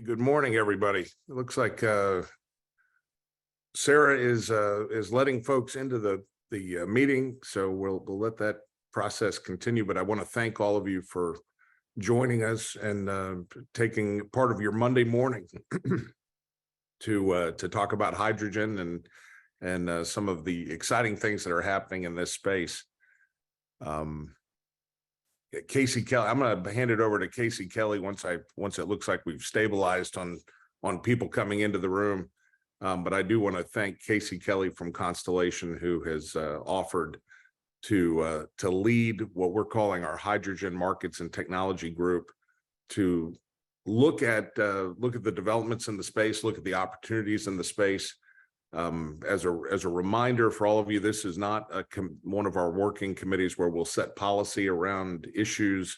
Good morning, everybody. It looks like Sarah is letting folks into the meeting, so we'll let that process continue. But I want to thank all of you for joining us and taking part of your Monday morning to talk about hydrogen and some of the exciting things that are happening in this space. Casey Kelly, I'm going to hand it over to Casey Kelly once it looks like we've stabilized on people coming into the room. But I do want to thank Casey Kelly from Constellation, who has offered to lead what we're calling our hydrogen markets and technology group, to look at the developments in the space, look at the opportunities in the space. As a reminder for all of you, this is not one of our working committees where we'll set policy around issues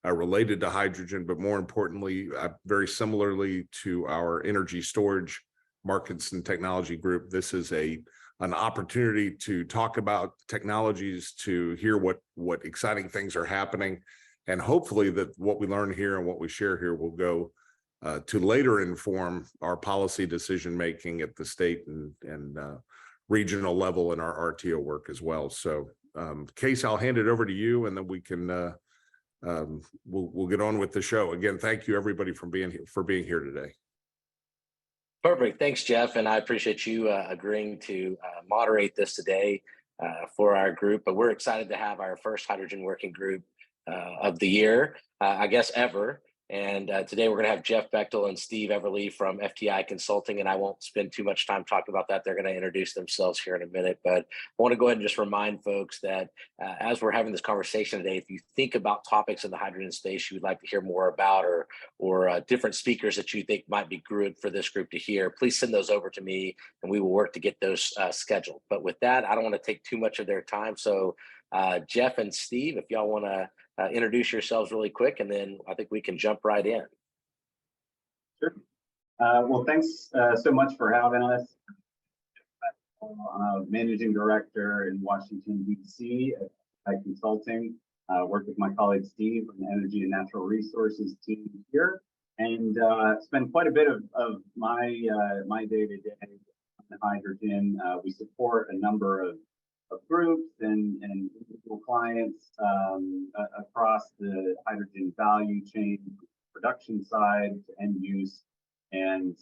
related to hydrogen, but more importantly, very similarly to our energy storage markets and technology group, this is an opportunity to talk about technologies, to hear what exciting things are happening, and hopefully that what we learn here and what we share here will go to later inform our policy decision making at the state and regional level in our RTO work as well. So, Case, I'll hand it over to you, and then we can we'll get on with the show. Again, thank you everybody for being here today. Perfect. Thanks, Jeff, and I appreciate you agreeing to moderate this today for our group. But we're excited to have our first hydrogen working group of the year, I guess ever. And today we're going to have Jeff Bechdel and Steve Everley from FTI Consulting, and I won't spend too much time talking about that. They're going to introduce themselves here in a minute, but I want to go ahead and just remind folks that as we're having this conversation today, if you think about topics in the hydrogen space you would like to hear more about, or different speakers that you think might be good for this group to hear, please send those over to me, and we will work to get those scheduled. But with that, I don't want to take too much of their time. So Jeff and Steve, if y'all want to introduce yourselves really quick, and then I think we can jump right in. Sure. Well, thanks so much for having us. Managing Director in Washington, D.C. at FTI Consulting. Work with my colleague Steve on the Energy and Natural Resources team here, and spend quite a bit of my day-to-day on hydrogen. We support a number of groups and individual clients across the hydrogen value chain, production side to end use. And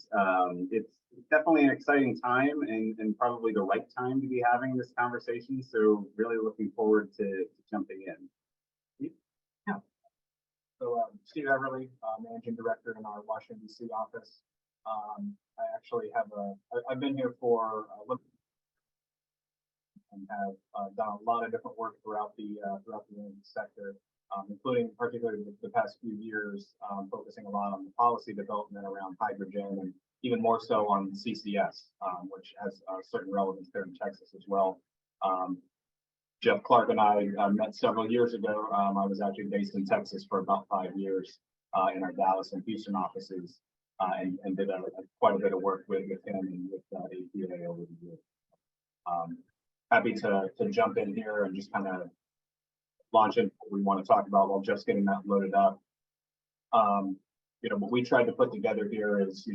it's definitely an exciting time and probably the right time to be having this conversation. So really looking forward to jumping in. Yeah. So Steve Everley, Managing Director in our Washington, D.C. office. I actually I've been here for a little and have done a lot of different work throughout the energy sector, including particularly the past few years, focusing a lot on the policy development around hydrogen, and even more so on CCS, which has certain relevance there in Texas as well. Jeff Clark and I met several years ago. I was actually based in Texas for about 5 years in our Dallas and Houston offices, and did quite a bit of work with him and with APA over the years. Happy to jump in here and just kind of launch in what we want to talk about while just getting that loaded up. What we tried to put together here is,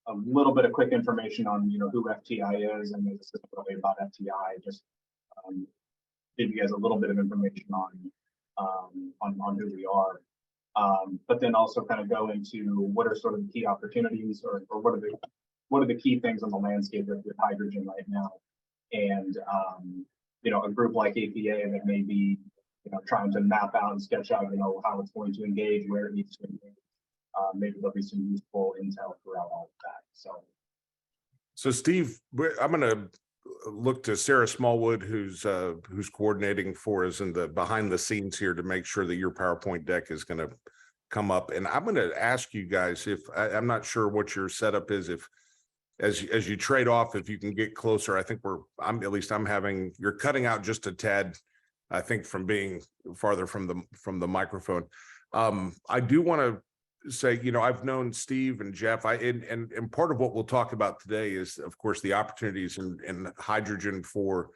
a little bit of quick information on, who FTI is, and this is really about FTI. Just give you guys a little bit of information on who we are, but then also kind of go into what are sort of the key opportunities, or what are the key things on the landscape with hydrogen right now. And a group like APA that may be trying to map out and sketch out how it's going to engage, where it needs to engage. Maybe there'll be some useful intel throughout all of that. So Steve, I'm going to look to Sarah Smallwood, who's coordinating for us in the behind the scenes here, to make sure that your PowerPoint deck is going to come up. And I'm going to ask you guys, if I'm not sure what your setup is, if as you trade off, if you can get closer. I think you're cutting out just a tad, I think, from being farther from the microphone. I do want to say, I've known Steve and Jeff. And part of what we'll talk about today is, of course, the opportunities in hydrogen for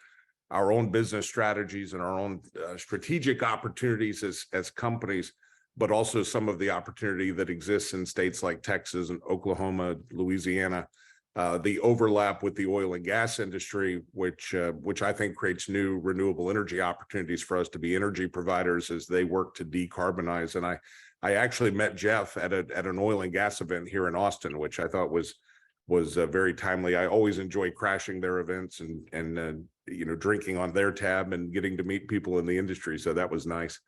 our own business strategies and our own strategic opportunities as companies. but also some of the opportunity that exists in states like Texas and Oklahoma, Louisiana, the overlap with the oil and gas industry, which I think creates new renewable energy opportunities for us to be energy providers as they work to decarbonize. And I actually met Jeff at an oil and gas event here in Austin, which I thought was very timely. I always enjoy crashing their events and drinking on their tab and getting to meet people in the industry. So that was nice.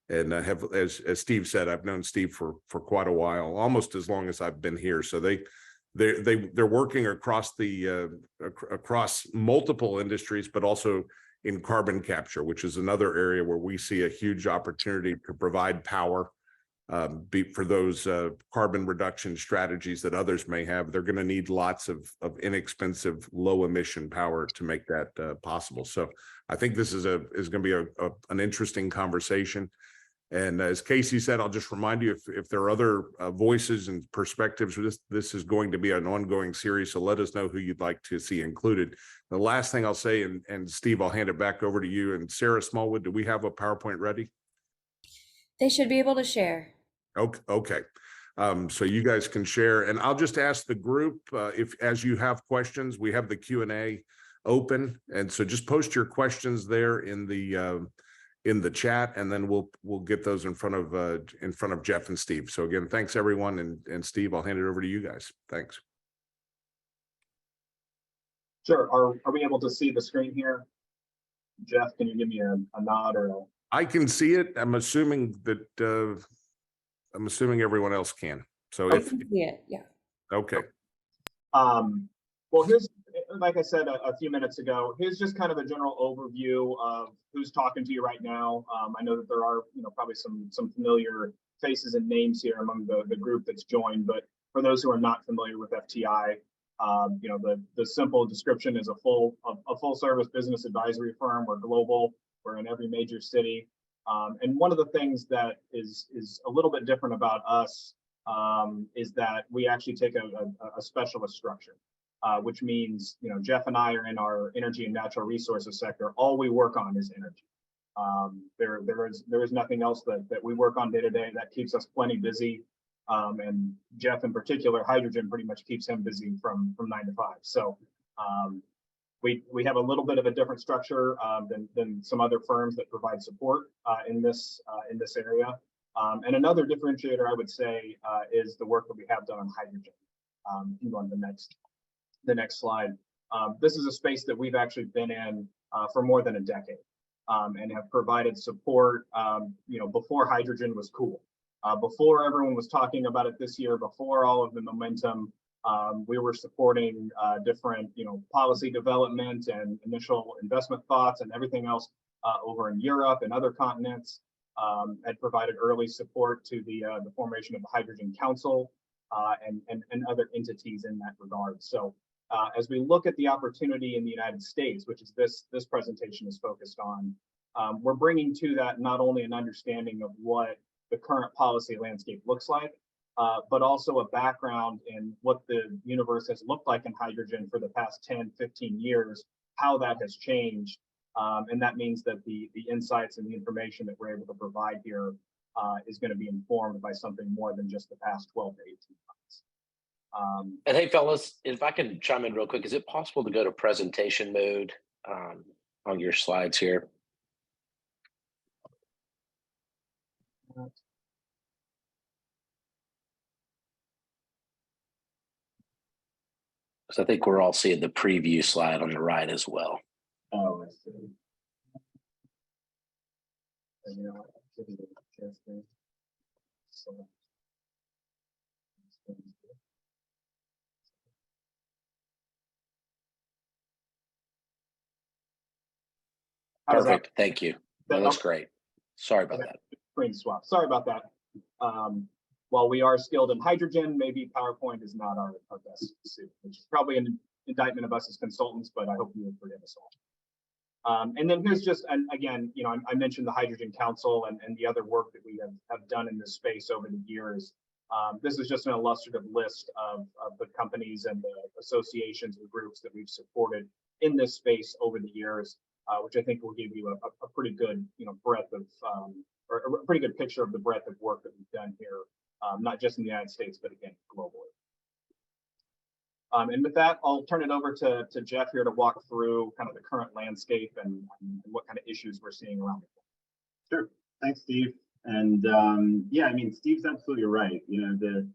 And I have, as Steve said, I've known Steve for quite a while, almost as long as I've been here. So they're working across across multiple industries, but also in carbon capture, which is another area where we see a huge opportunity to provide power for those carbon reduction strategies that others may have. They're going to need lots of inexpensive, low emission power to make that possible. So I think this is going to be an interesting conversation. And as Casey said, I'll just remind you, if there are other voices and perspectives, this is going to be an ongoing series. So let us know who you'd like to see included. The last thing I'll say, and Steve, I'll hand it back over to you. And Sarah Smallwood, do we have a PowerPoint ready? They should be able to share. Okay. So you guys can share, and I'll just ask the group if, as you have questions, we have the Q&A open, and so just post your questions there in the chat, and then we'll get those in front of Jeff and Steve. So again, thanks everyone, and Steve, I'll hand it over to you guys. Thanks. Sure. Are we able to see the screen here? Jeff, can you give me a nod or a... I can see it. I'm assuming everyone else can. So I if can see it, yeah. okay. Well, here's, like I said a few minutes ago, here's just kind of a general overview of who's talking to you right now. I know that there are, probably some familiar faces and names here among the group that's joined, but for those who are not familiar with FTI, the simple description is a full service business advisory firm. We're global. We're in every major city. And one of the things that is a little bit different about us is that we actually take a specialist structure, which means, Jeff and I are in our energy and natural resources sector. All we work on is energy. There is nothing else that we work on day to day that keeps us plenty busy. And Jeff in particular, hydrogen pretty much keeps him busy from 9 to 5. So we have a little bit of a different structure than some other firms that provide support in this area. And another differentiator, I would say, is the work that we have done on hydrogen. You go on the next slide. This is a space that we've actually been in for more than a decade and have provided support, before hydrogen was cool. Before everyone was talking about it this year, before all of the momentum, we were supporting different, policy development and initial investment thoughts and everything else over in Europe and other continents. Had provided early support to the formation of the Hydrogen Council and other entities in that regard. So as we look at the opportunity in the United States, which is this presentation is focused on, we're bringing to that not only an understanding of what the current policy landscape looks like, but also a background in what the universe has looked like in hydrogen for the past 10, 15 years, how that has changed. And that means that the insights and the information that we're able to provide here is going to be informed by something more than just the past 12 to 18 months. And hey, fellas, if I can chime in real quick, is it possible to go to presentation mode on your slides here? Because I think we're all seeing the preview slide on the right as well. Oh, I see. Perfect. Thank you. That looks great. Sorry about that. Screen swap. Sorry about that. While we are skilled in hydrogen, maybe PowerPoint is not our best suit, which is probably an indictment of us as consultants, but I hope you will forgive us all. And then here's just, and again, I mentioned the Hydrogen Council and the other work that we have done in this space over the years. This is just an illustrative list of the companies and the associations and groups that we've supported in this space over the years, which I think will give you a pretty good breadth or a pretty good picture of the breadth of work that we've done here, not just in the United States, but again, globally. And with that, I'll turn it over to Jeff here to walk through kind of the current landscape and what kind of issues we're seeing around the world. Sure. Thanks, Steve. And yeah, I mean, Steve's absolutely right. You know, the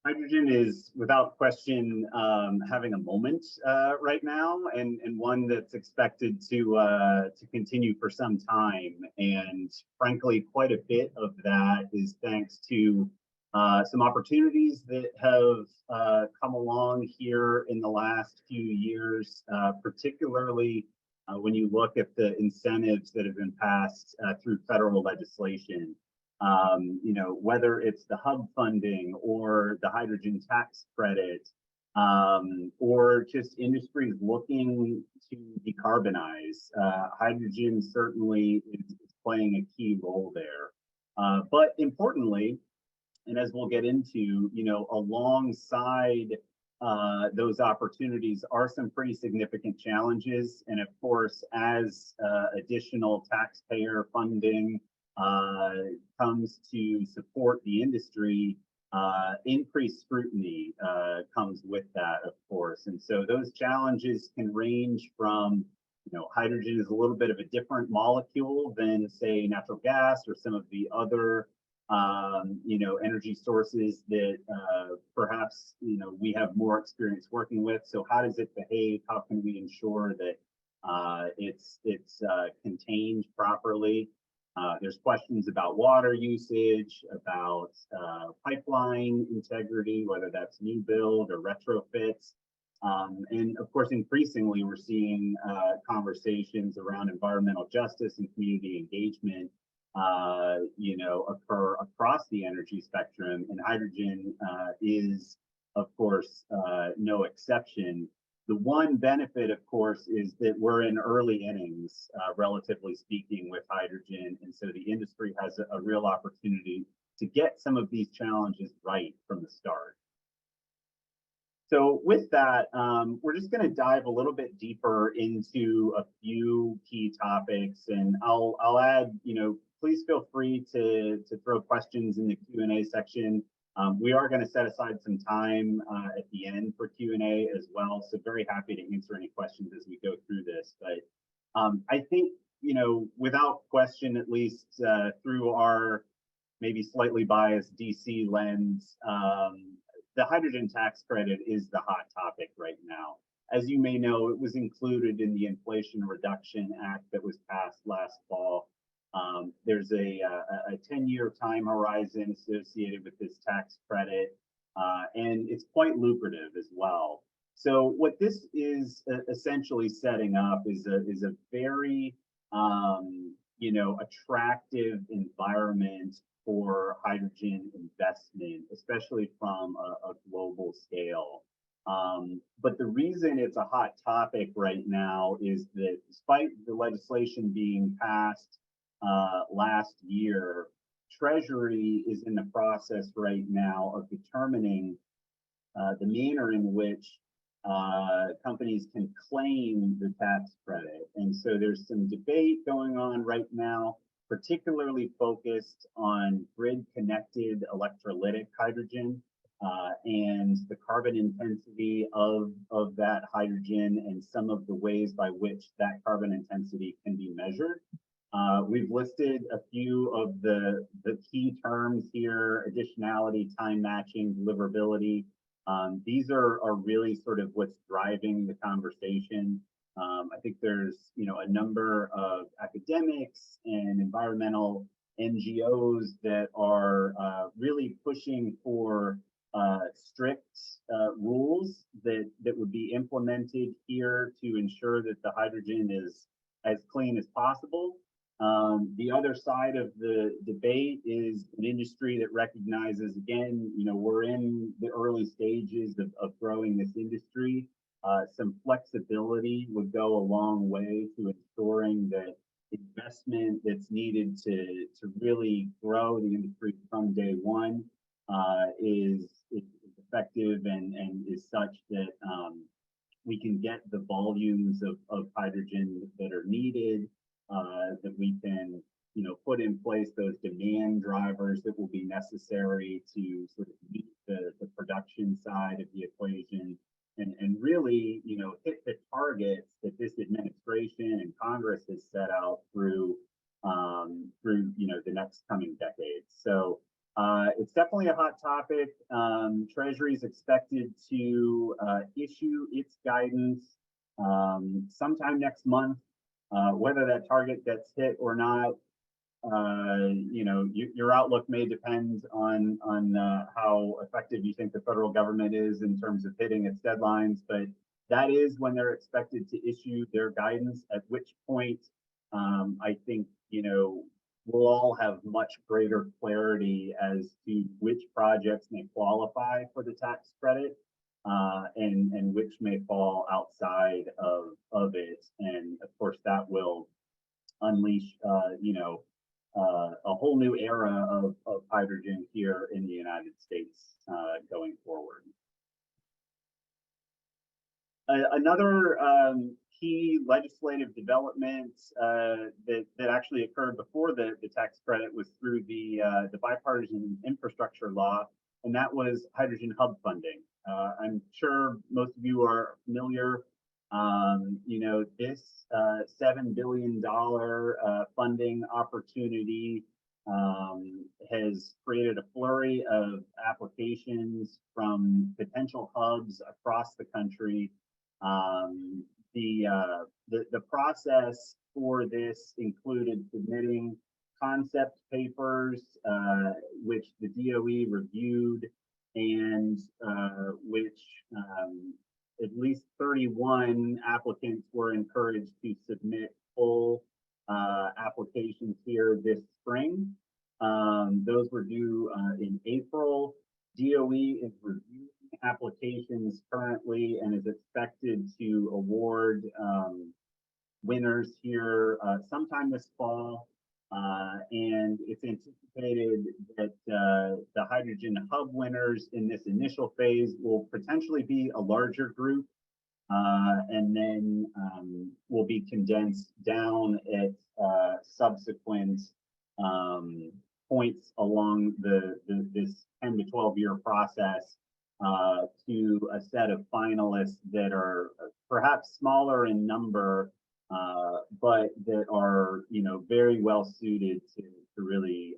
hydrogen is without question having a moment right now, and one that's expected to continue for some time. And frankly, quite a bit of that is thanks to some opportunities that have come along here in the last few years, particularly when you look at the incentives that have been passed through federal legislation. You know, whether it's the hub funding or the hydrogen tax credit, or just industries looking to decarbonize, hydrogen certainly is playing a key role there. But importantly, and as we'll get into, you know, alongside those opportunities are some pretty significant challenges. And of course, as additional taxpayer funding comes to support the industry, increased scrutiny comes with that, of course. And so those challenges can range from, you know, hydrogen is a little bit of a different molecule than, say, natural gas or some of the other you know, energy sources that perhaps, you know, we have more experience working with. So how does it behave? How can we ensure that it's contained properly? There's questions about water usage, about pipeline integrity, whether that's new build or retrofits. And of course, increasingly, we're seeing conversations around environmental justice and community engagement you know, occur across the energy spectrum, and hydrogen is, of course, no exception. The one benefit, of course, is that we're in early innings, relatively speaking, with hydrogen, and so the industry has a real opportunity to get some of these challenges right from the start. So with that, we're just going to dive a little bit deeper into a few key topics, and I'll add, you know, please feel free to throw questions in the Q&A section. We are going to set aside some time at the end for Q&A as well, so very happy to answer any questions as we go through this. But I think, you know, without question, at least through our maybe slightly biased DC lens, the hydrogen tax credit is the hot topic right now. As you may know, it was included in the Inflation Reduction Act that was passed last fall. There's a 10-year time horizon associated with this tax credit, and it's quite lucrative as well. So what this is essentially setting up is a very you know, attractive environment for hydrogen investment, especially from a global scale. But the reason it's a hot topic right now is that despite the legislation being passed last year, Treasury is in the process right now of determining the manner in which companies can claim the tax credit. And so there's some debate going on right now, particularly focused on grid-connected electrolytic hydrogen and the carbon intensity of that hydrogen and some of the ways by which that carbon intensity can be measured. We've listed a few of the key terms here: additionality, time matching, deliverability. These are really sort of what's driving the conversation. I think there's, you know, a number of academics and environmental NGOs that are really pushing for strict rules that would be implemented here to ensure that the hydrogen is as clean as possible. The other side of the debate is an industry that recognizes, again, you know, we're in the early stages of growing this industry. Some flexibility would go a long way to ensuring that investment that's needed to really grow the industry from day one is effective and is such that we can get the volumes of hydrogen that are needed, that we can put in place those demand drivers that will be necessary to sort of meet the production side of the equation, and really, hit the targets that this administration and Congress has set out through the next coming decades. So it's definitely a hot topic. Treasury is expected to issue its guidance sometime next month. Whether that target gets hit or not, your outlook may depend on how effective you think the federal government is in terms of hitting its deadlines. But that is when they're expected to issue their guidance, at which point I think we'll all have much greater clarity as to which projects may qualify for the tax credit and which may fall outside of it. And of course, that will unleash a whole new era of hydrogen here in the United States going forward. Another key legislative development that actually occurred before the tax credit was through the bipartisan infrastructure law, and that was hydrogen hub funding. I'm sure most of you are familiar. This $7 billion funding opportunity has created a flurry of applications from potential hubs across the country. The process for this included submitting concept papers, which the DOE reviewed, and which at least 31 applicants were encouraged to submit full applications here this spring. Those were due in April. DOE is reviewing applications currently and is expected to award winners here sometime this fall. And it's anticipated that the hydrogen hub winners in this initial phase will potentially be a larger group, and then will be condensed down at subsequent points along this 10 to 12 year process to a set of finalists that are perhaps smaller in number, but that are very well suited to really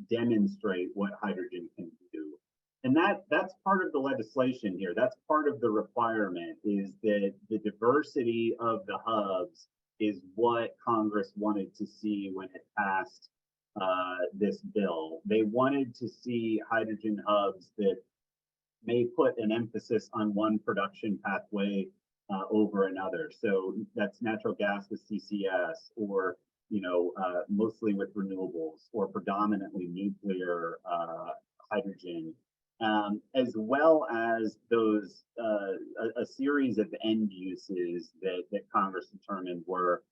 demonstrate what hydrogen can do. And that's part of the legislation here. That's part of the requirement, is that the diversity of the hubs is what Congress wanted to see when it passed this bill. They wanted to see hydrogen hubs that may put an emphasis on one production pathway over another. So that's natural gas with CCS, or mostly with renewables, or predominantly nuclear hydrogen, as well as those a series of end uses that Congress determined were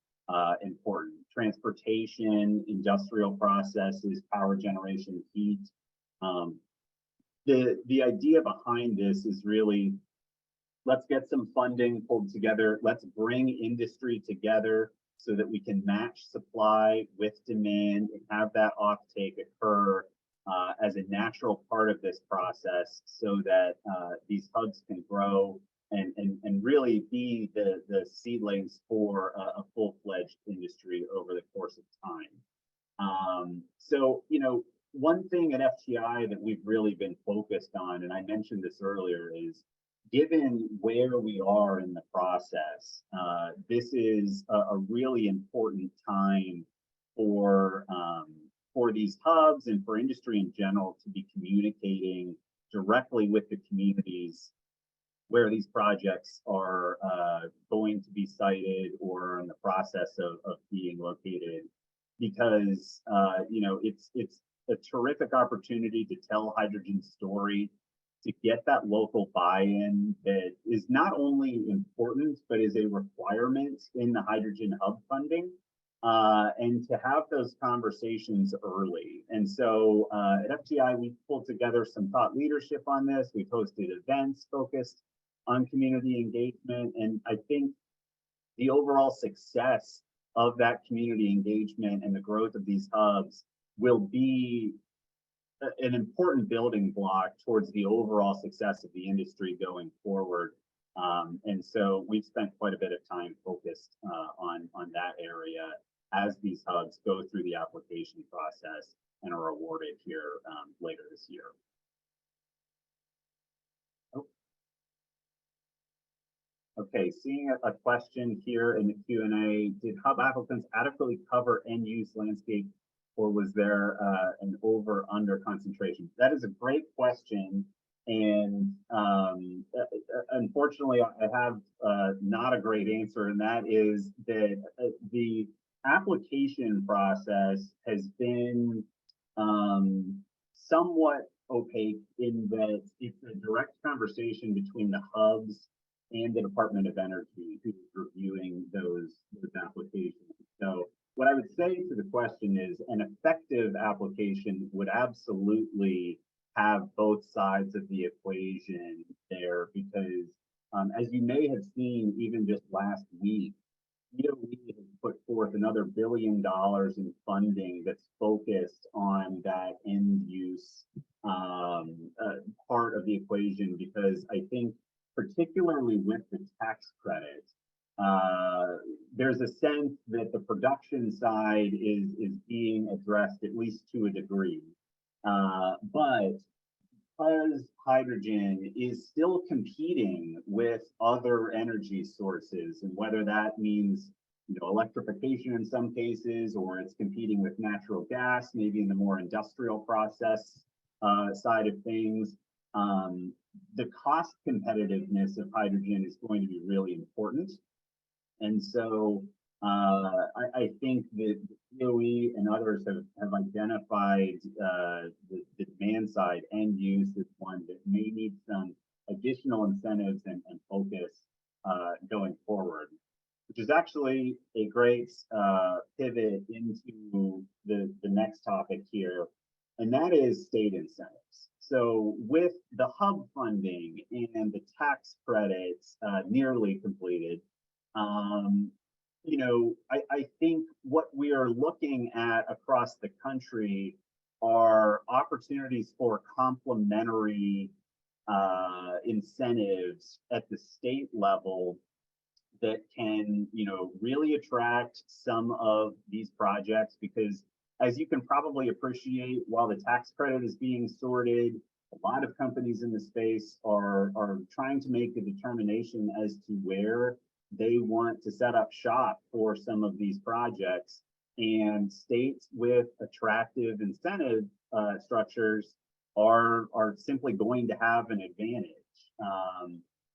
important: transportation, industrial processes, power generation, heat. The idea behind this is really, let's get some funding pulled together. Let's bring industry together so that we can match supply with demand and have that offtake occur as a natural part of this process, so that these hubs can grow and really be the seedlings for a full-fledged industry over the course of time. So, one thing at FTI that we've really been focused on, and I mentioned this earlier, is given where we are in the process, this is a really important time for these hubs and for industry in general to be communicating directly with the communities where these projects are going to be sited or in the process of being located, because it's a terrific opportunity to tell hydrogen's story, to get that local buy-in that is not only important, but is a requirement in the hydrogen hub funding, and to have those conversations early. And so at FTI, we pulled together some thought leadership on this. We've hosted events focused on community engagement, and I think the overall success of that community engagement and the growth of these hubs will be an important building block towards the overall success of the industry going forward. And so we've spent quite a bit of time focused on that area as these hubs go through the application process and are awarded here later this year. Oh. Okay, seeing a question here in the Q&A, did hub applicants adequately cover end use landscape, or was there an over under concentration? That is a great question. And unfortunately, I have not a great answer, and that is that the application process has been somewhat opaque in that it's a direct conversation between the hubs and the Department of Energy who's reviewing those applications. So what I would say to the question is an effective application would absolutely have both sides of the equation there, because as you may have seen even just last week, DOE has put forth another $1 billion in funding that's focused on that end use part of the equation, because I think particularly with the tax credit, there's a sense that the production side is being addressed at least to a degree. But because hydrogen is still competing with other energy sources, and whether that means electrification in some cases, or it's competing with natural gas, maybe in the more industrial process side of things, the cost competitiveness of hydrogen is going to be really important. And so I think that DOE and others have identified the demand side end use as one that may need some additional incentives and focus going forward, which is actually a great pivot into the next topic here, and that is state incentives. So with the hub funding and the tax credits nearly completed, I think what we are looking at across the country are opportunities for complementary incentives at the state level that can, really attract some of these projects, because as you can probably appreciate, while the tax credit is being sorted, a lot of companies in the space are trying to make a determination as to where they want to set up shop for some of these projects, and states with attractive incentive structures are simply going to have an advantage.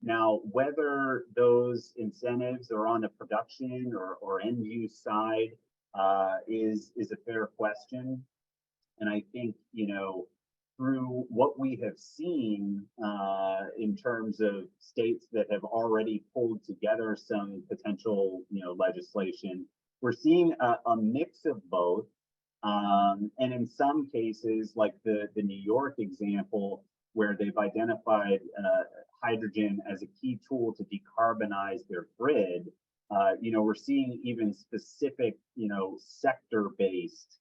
Now, whether those incentives are on the production or end use side is a fair question. And I think, through what we have seen in terms of states that have already pulled together some potential, legislation, we're seeing a mix of both. And in some cases, like the New York example, where they've identified hydrogen as a key tool to decarbonize their grid, we're seeing even specific, sector-based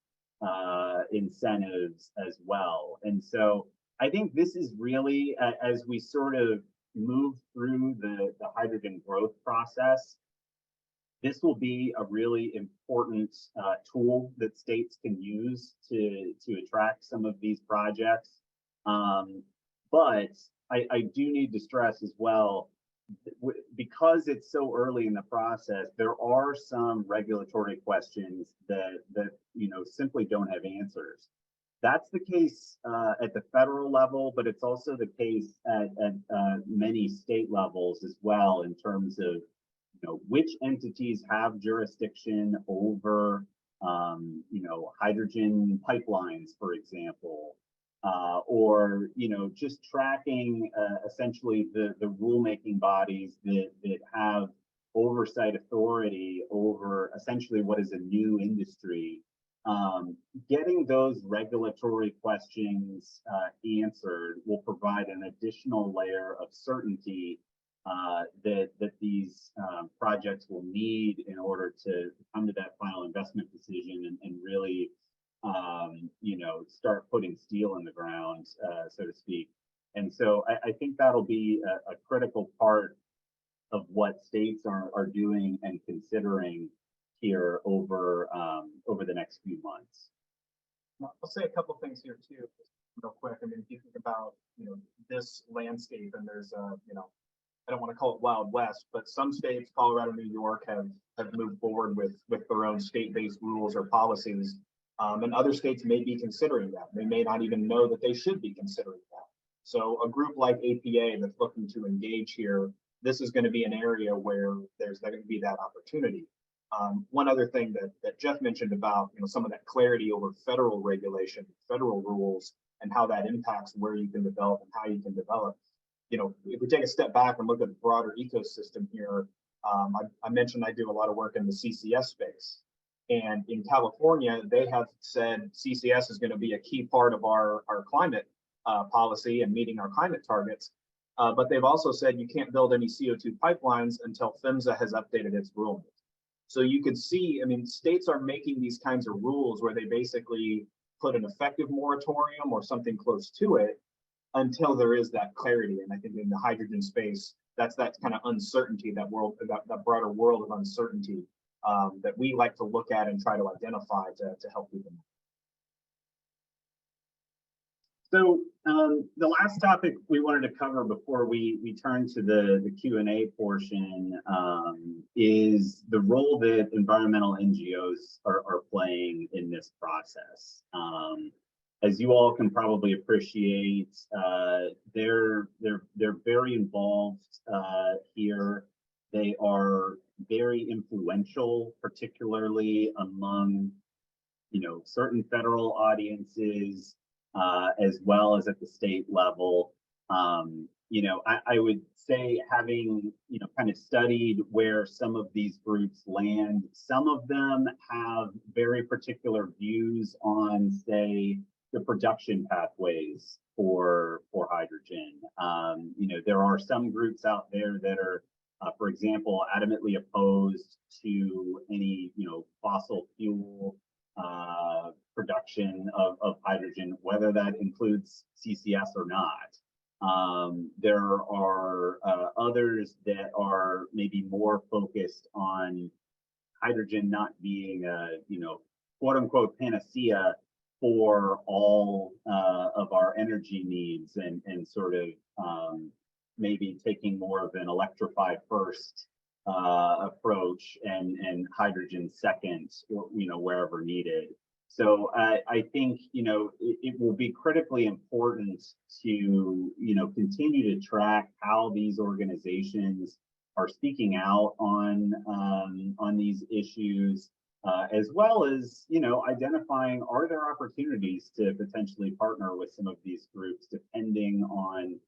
incentives as well. And so I think this is really, as we sort of move through the hydrogen growth process, this will be a really important tool that states can use to attract some of these projects. But I do need to stress as well, because it's so early in the process, there are some regulatory questions that simply don't have answers. That's the case at the federal level, but it's also the case at many state levels as well, in terms of which entities have jurisdiction over hydrogen pipelines, for example. Or just tracking essentially the rulemaking bodies that have oversight authority over essentially what is a new industry. Getting those regulatory questions answered will provide an additional layer of certainty that these projects will need in order to come to that final investment decision and really, start putting steel in the ground, so to speak. And so I think that'll be a critical part of what states are doing and considering here over the next few months. I'll say a couple things here too, just real quick. I mean, if you think about, this landscape, and there's I don't want to call it Wild West, but some states, Colorado, New York, have moved forward with their own state-based rules or policies. And other states may be considering that. They may not even know that they should be considering that. So a group like APA that's looking to engage here, this is going to be an area where there's going to be that opportunity. One other thing that Jeff mentioned about some of that clarity over federal regulation, federal rules, and how that impacts where you can develop and how you can develop. If we take a step back and look at the broader ecosystem here, I mentioned I do a lot of work in the CCS space. And in California, they have said CCS is going to be a key part of our climate policy and meeting our climate targets. But they've also said you can't build any CO2 pipelines until PHMSA has updated its rule. So you could see, I mean, states are making these kinds of rules where they basically put an effective moratorium or something close to it until there is that clarity. And I think in the hydrogen space, that's that kind of uncertainty, that broader world of uncertainty that we like to look at and try to identify to help people. So the last topic we wanted to cover before we turn to the Q&A portion is the role that environmental NGOs are playing in this process. As you all can probably appreciate, they're very involved here. They are very influential, particularly among certain federal audiences, as well as at the state level. I would say, having kind of studied where some of these groups land, some of them have very particular views on, say, the production pathways for hydrogen. There are some groups out there that are, for example, adamantly opposed to any fossil fuel production of hydrogen, whether that includes CCS or not. There are others that are maybe more focused on hydrogen not being a quote unquote panacea for all of our energy needs, and sort of maybe taking more of an electrify first approach and hydrogen second, wherever needed. So I think it will be critically important to continue to track how these organizations are speaking out on these issues, as well as identifying, are there opportunities to potentially partner with some of these groups, depending on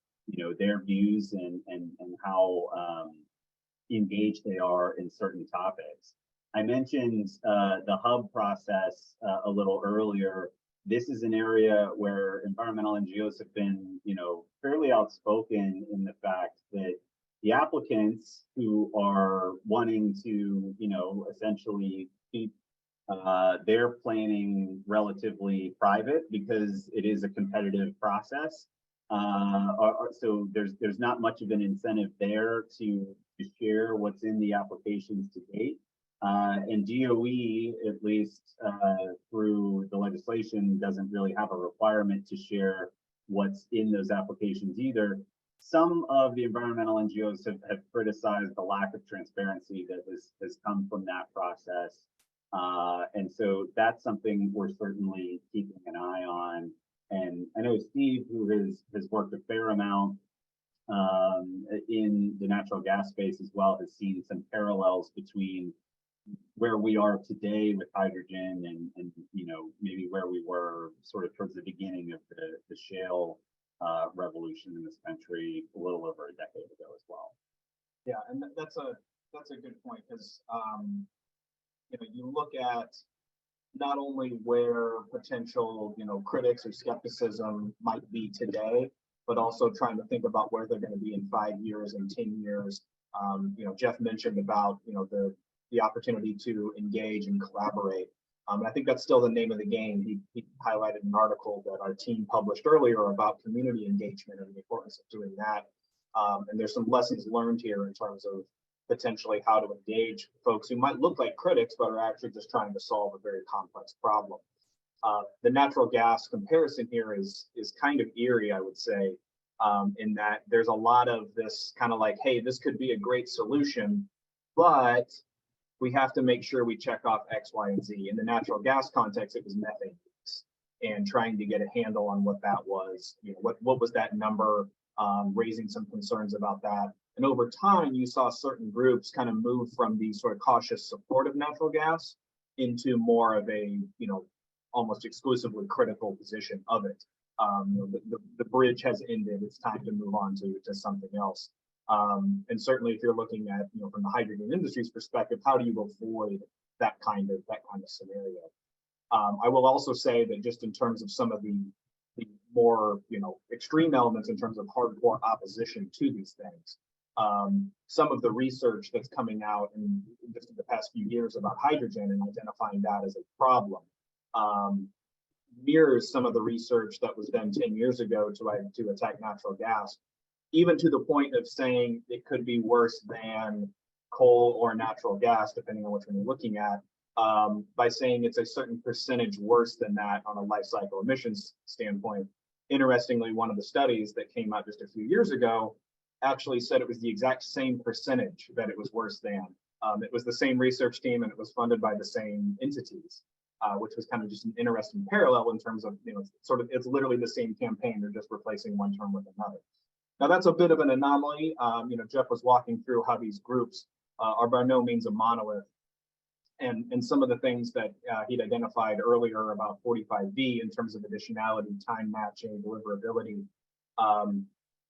their views and how engaged they are in certain topics. I mentioned the hub process a little earlier. This is an area where environmental NGOs have been, fairly outspoken in the fact that the applicants who are wanting to, essentially keep their planning relatively private because it is a competitive process. So there's not much of an incentive there to share what's in the applications to date. And DOE, at least through the legislation, doesn't really have a requirement to share what's in those applications either. Some of the environmental NGOs have criticized the lack of transparency that has come from that process. And so that's something we're certainly keeping an eye on. And I know Steve, who has worked a fair amount in the natural gas space as well, has seen some parallels between where we are today with hydrogen and maybe where we were sort of towards the beginning of the shale revolution in this country a little over a decade ago as well. Yeah, and that's a good point, because you look at not only where potential critics or skepticism might be today, but also trying to think about where they're going to be in 5 years and 10 years. Jeff mentioned about, the opportunity to engage and collaborate. And I think that's still the name of the game. He highlighted an article that our team published earlier about community engagement and the importance of doing that. And there's some lessons learned here in terms of potentially how to engage folks who might look like critics, but are actually just trying to solve a very complex problem. The natural gas comparison here is kind of eerie, I would say, in that there's a lot of this kind of like, hey, this could be a great solution, but we have to make sure we check off X, Y, and Z. In the natural gas context, it was methane use and trying to get a handle on what that was. What was that number, raising some concerns about that. And over time, you saw certain groups kind of move from the sort of cautious support of natural gas into more of a, almost exclusively critical position of it. The bridge has ended. It's time to move on to something else. And certainly, if you're looking at, from the hydrogen industry's perspective, how do you avoid that kind of scenario? I will also say that just in terms of some of the more extreme elements in terms of hardcore opposition to these things, some of the research that's coming out in just the past few years about hydrogen and identifying that as a problem mirrors some of the research that was done 10 years ago to attack natural gas, even to the point of saying it could be worse than coal or natural gas, depending on which one you're looking at, by saying it's a certain percentage worse than that on a life cycle emissions standpoint. Interestingly, one of the studies that came out just a few years ago actually said it was the exact same percentage that it was worse than. It was the same research team and it was funded by the same entities, which was kind of just an interesting parallel in terms of, it's literally the same campaign. They're just replacing one term with another. Now, that's a bit of an anomaly. Jeff was walking through how these groups are by no means a monolith. And some of the things that he'd identified earlier about 45V in terms of additionality, time matching, deliverability.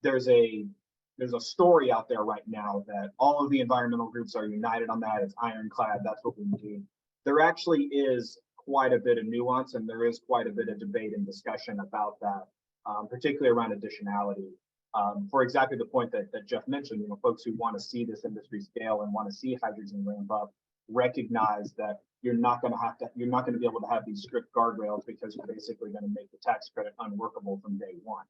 There's a story out there right now that all of the environmental groups are united on that. It's ironclad. That's what we need. There actually is quite a bit of nuance, and there is quite a bit of debate and discussion about that, particularly around additionality. For exactly the point that Jeff mentioned, folks who want to see this industry scale and want to see hydrogen ramp up recognize that you're not going to be able to have these strict guardrails because you're basically going to make the tax credit unworkable from day one.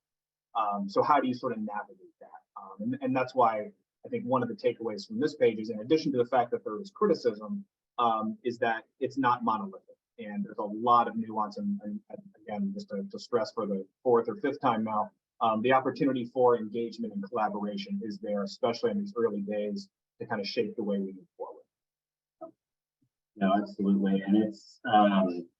So how do you sort of navigate that? And that's why I think one of the takeaways from this page is, in addition to the fact that there is criticism, is that it's not monolithic. And there's a lot of nuance. And again, just to stress for the fourth or fifth time now, the opportunity for engagement and collaboration is there, especially in these early days, to kind of shape the way we move forward. No, absolutely. And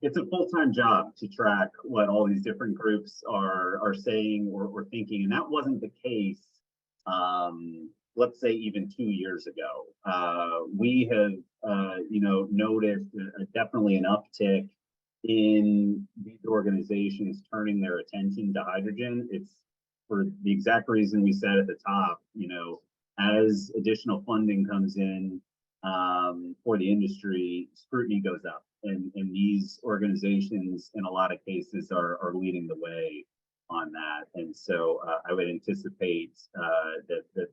it's a full-time job to track what all these different groups are saying or thinking. And that wasn't the case, let's say, even 2 years ago. We have, noticed definitely an uptick in these organizations turning their attention to hydrogen. It's for the exact reason we said at the top, as additional funding comes in, for the industry, scrutiny goes up, and these organizations in a lot of cases are leading the way on that. And so I would anticipate that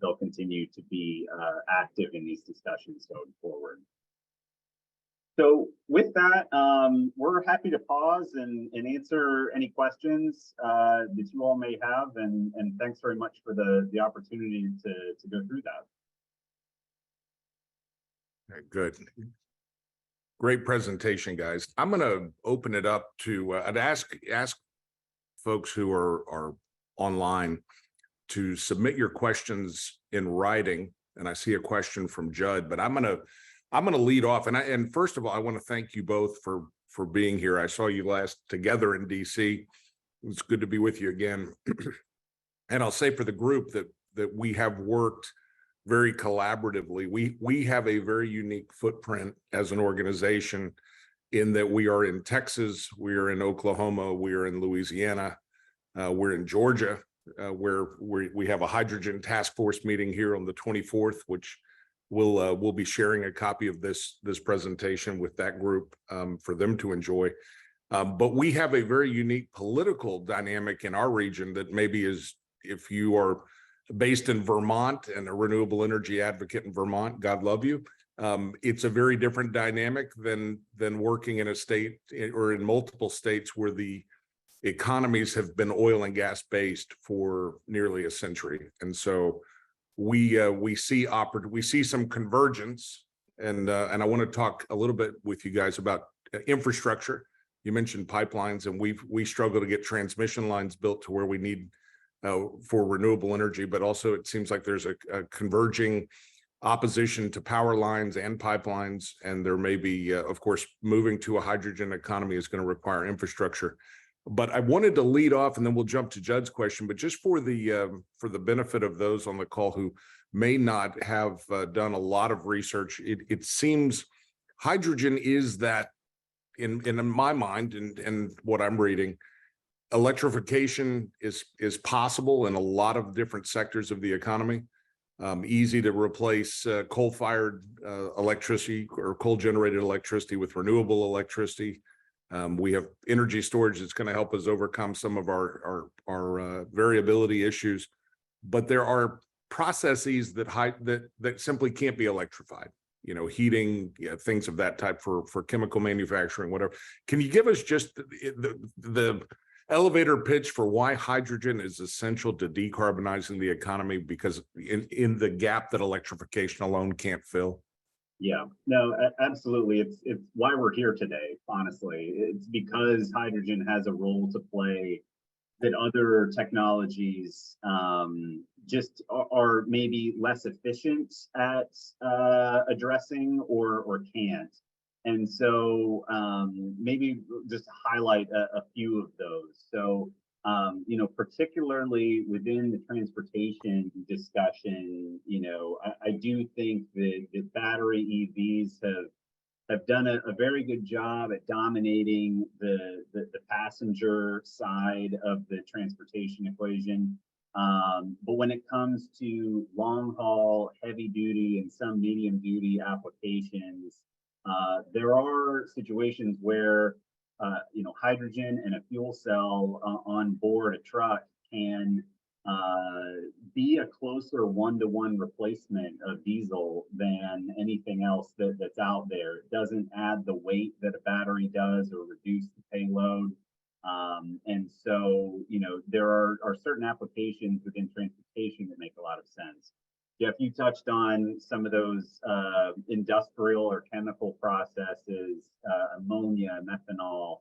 they'll continue to be active in these discussions going forward. So with that, we're happy to pause and answer any questions that you all may have, and thanks very much for the opportunity to go through that. Okay, good. Great presentation, guys. I'm going to open it up to I'd ask folks who are online to submit your questions in writing. And I see a question from Judd, but I'm going to lead off. And first of all, I want to thank you both for being here. I saw you last together in DC. It's good to be with you again. And I'll say for the group that we have worked very collaboratively. We have a very unique footprint as an organization in that we are in Texas, we are in Oklahoma, we are in Louisiana, we're in Georgia, where we have a hydrogen task force meeting here on the 24th, which we'll be sharing a copy of this presentation with that group for them to enjoy. But we have a very unique political dynamic in our region that maybe is, if you are based in Vermont and a renewable energy advocate in Vermont, God love you. It's a very different dynamic than working in a state or in multiple states where the economies have been oil and gas based for nearly a century. And so we see some convergence, and I want to talk a little bit with you guys about infrastructure. You mentioned pipelines, and we struggle to get transmission lines built to where we need for renewable energy, but also it seems like there's a converging opposition to power lines and pipelines, and there may be, of course, moving to a hydrogen economy is going to require infrastructure. But I wanted to lead off, and then we'll jump to Judd's question, but just for the benefit of those on the call who may not have done a lot of research, it seems hydrogen is that, in my mind and what I'm reading, electrification is possible in a lot of different sectors of the economy. Easy to replace coal-fired electricity or coal-generated electricity with renewable electricity. We have energy storage that's going to help us overcome some of our variability issues, but there are processes that simply can't be electrified. You know, heating, things of that type for chemical manufacturing, whatever. Can you give us just the elevator pitch for why hydrogen is essential to decarbonizing the economy, because in the gap that electrification alone can't fill? Yeah, no, absolutely. It's why we're here today, honestly. It's because hydrogen has a role to play that other technologies just are maybe less efficient at addressing or can't. And so maybe just highlight a few of those. So, you know, particularly within the transportation discussion, you know, I do think that the battery EVs have done a very good job at dominating the passenger side of the transportation equation. But when it comes to long haul, heavy duty, and some medium duty applications, there are situations where you know, hydrogen and a fuel cell on board a truck can be a closer one-to-one replacement of diesel than anything else that's out there. It doesn't add the weight that a battery does or reduce the payload. And so, you know, there are certain applications within transportation that make a lot of sense. Jeff, you touched on some of those industrial or chemical processes, ammonia, methanol,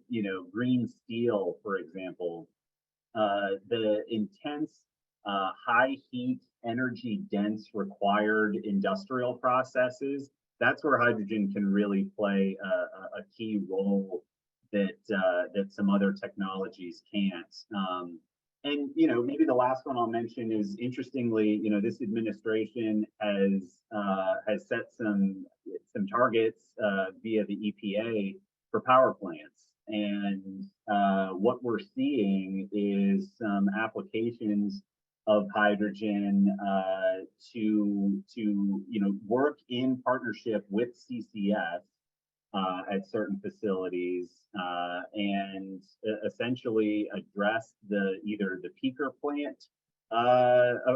you know, green steel, for example. The intense, high heat, energy dense required industrial processes, that's where hydrogen can really play a key role that some other technologies can't. And, you know, maybe the last one I'll mention is, interestingly, you know, this administration has set some targets via the EPA for power plants. And what we're seeing is some applications of hydrogen to you know, work in partnership with CCS at certain facilities and essentially address either the peaker plant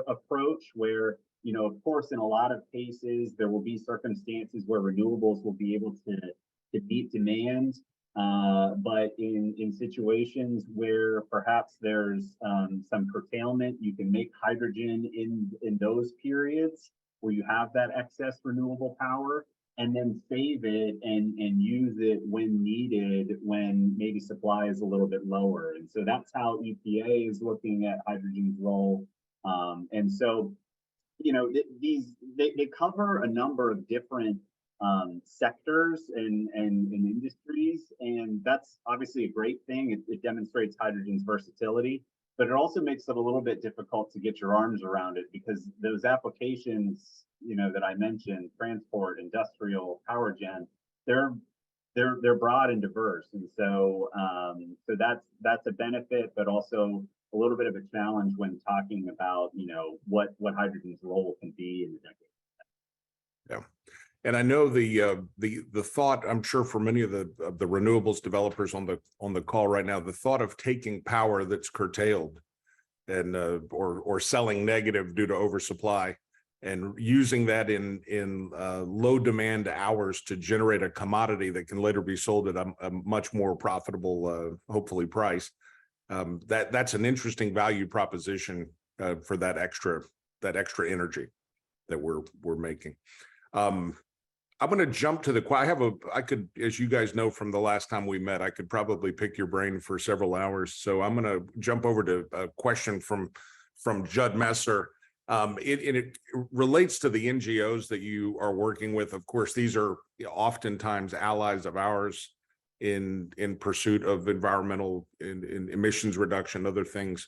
approach, where, you know, of course, in a lot of cases, there will be circumstances where renewables will be able to meet demand. But in situations where perhaps there's some curtailment, you can make hydrogen in those periods where you have that excess renewable power, and then save it and use it when needed, when maybe supply is a little bit lower. And so that's how EPA is looking at hydrogen's role. And so, you know, they cover a number of different sectors and industries, and that's obviously a great thing. It demonstrates hydrogen's versatility, but it also makes it a little bit difficult to get your arms around it, because those applications, you know, that I mentioned, transport, industrial, power gen, they're broad and diverse, and so so that's a benefit, but also a little bit of a challenge when talking about, you know, what hydrogen's role can be in the decade. Yeah. And I know the thought, I'm sure for many of the renewables developers on the call right now, the thought of taking power that's curtailed and or selling negative due to oversupply and using that in low demand hours to generate a commodity that can later be sold at a much more profitable, hopefully, price. That's an interesting value proposition for that extra energy that we're making. I'm going to jump to I could, as you guys know from the last time we met, I could probably pick your brain for several hours. So I'm going to jump over to a question from Judd Messer. It relates to the NGOs that you are working with. Of course, these are oftentimes allies of ours in pursuit of environmental in emissions reduction, other things.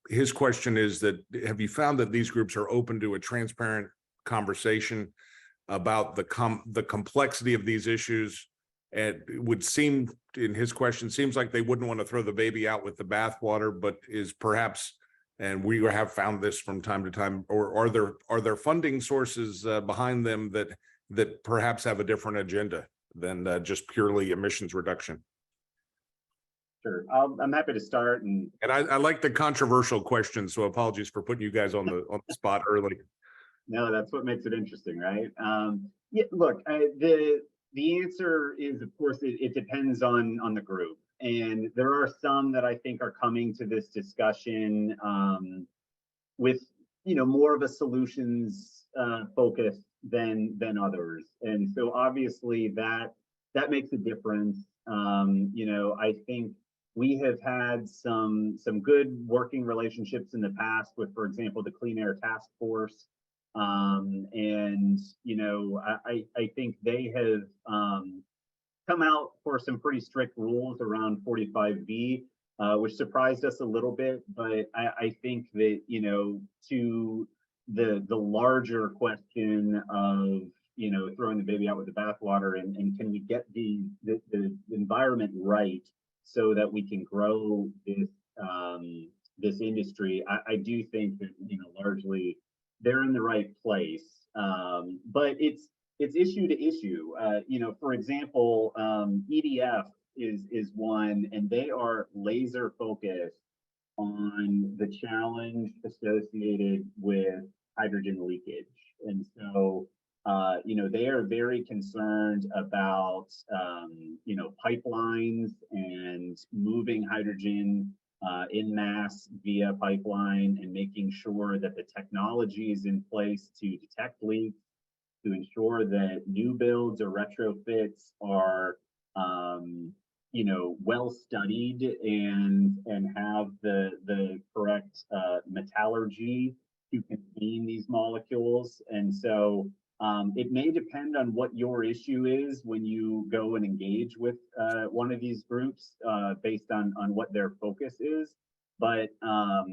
His question is that, have you found that these groups are open to a transparent conversation about the complexity of these issues? And it would seem, in his question, seems like they wouldn't want to throw the baby out with the bathwater, but is perhaps, and we have found this from time to time, or are there funding sources behind them that perhaps have a different agenda than just purely emissions reduction? Sure, I'm happy to start. And I like the controversial questions, so apologies for putting you guys on the spot early. No, that's what makes it interesting, right? Yeah, look, the answer is, of course, it depends on the group, and there are some that I think are coming to this discussion with more of a solutions focus than others, and so obviously that makes a difference. I think we have had some good working relationships in the past with, for example, the Clean Air Task Force. And I think they have come out for some pretty strict rules around 45V, which surprised us a little bit. But I think that to the larger question of throwing the baby out with the bathwater, and can we get the environment right so that we can grow this industry? I do think that largely they're in the right place, but it's issue to issue. For example, EDF is one, and they are laser focused on the challenge associated with hydrogen leakage, and so they are very concerned about pipelines and moving hydrogen in mass via pipeline, and making sure that the technology is in place to detect leaks, to ensure that new builds or retrofits are well studied and have the correct metallurgy to contain these molecules. And so it may depend on what your issue is when you go and engage with one of these groups based on what their focus is. But I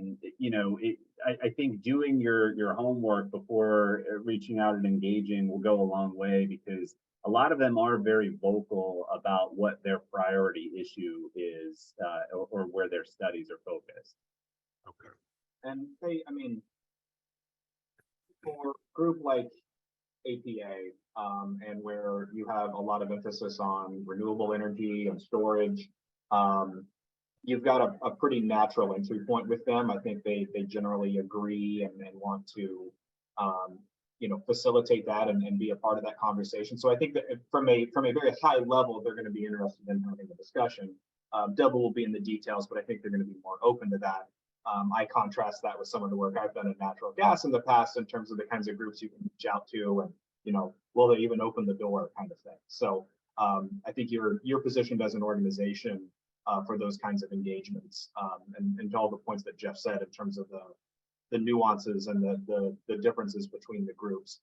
think doing your homework before reaching out and engaging will go a long way, because a lot of them are very vocal about what their priority issue is or where their studies are focused. Okay. And for a group like APA, and where you have a lot of emphasis on renewable energy and storage, you've got a pretty natural entry point with them. I think they generally agree and want to facilitate that and be a part of that conversation. So I think that from a very high level, they're going to be interested in having a discussion. Devil will be in the details, but I think they're going to be more open to that. I contrast that with some of the work I've done in natural gas in the past, in terms of the kinds of groups you can reach out to, and will they even open the door, kind of thing. So I think you're positioned as an organization for those kinds of engagements, and all the points that Jeff said in terms of the nuances and the differences between the groups.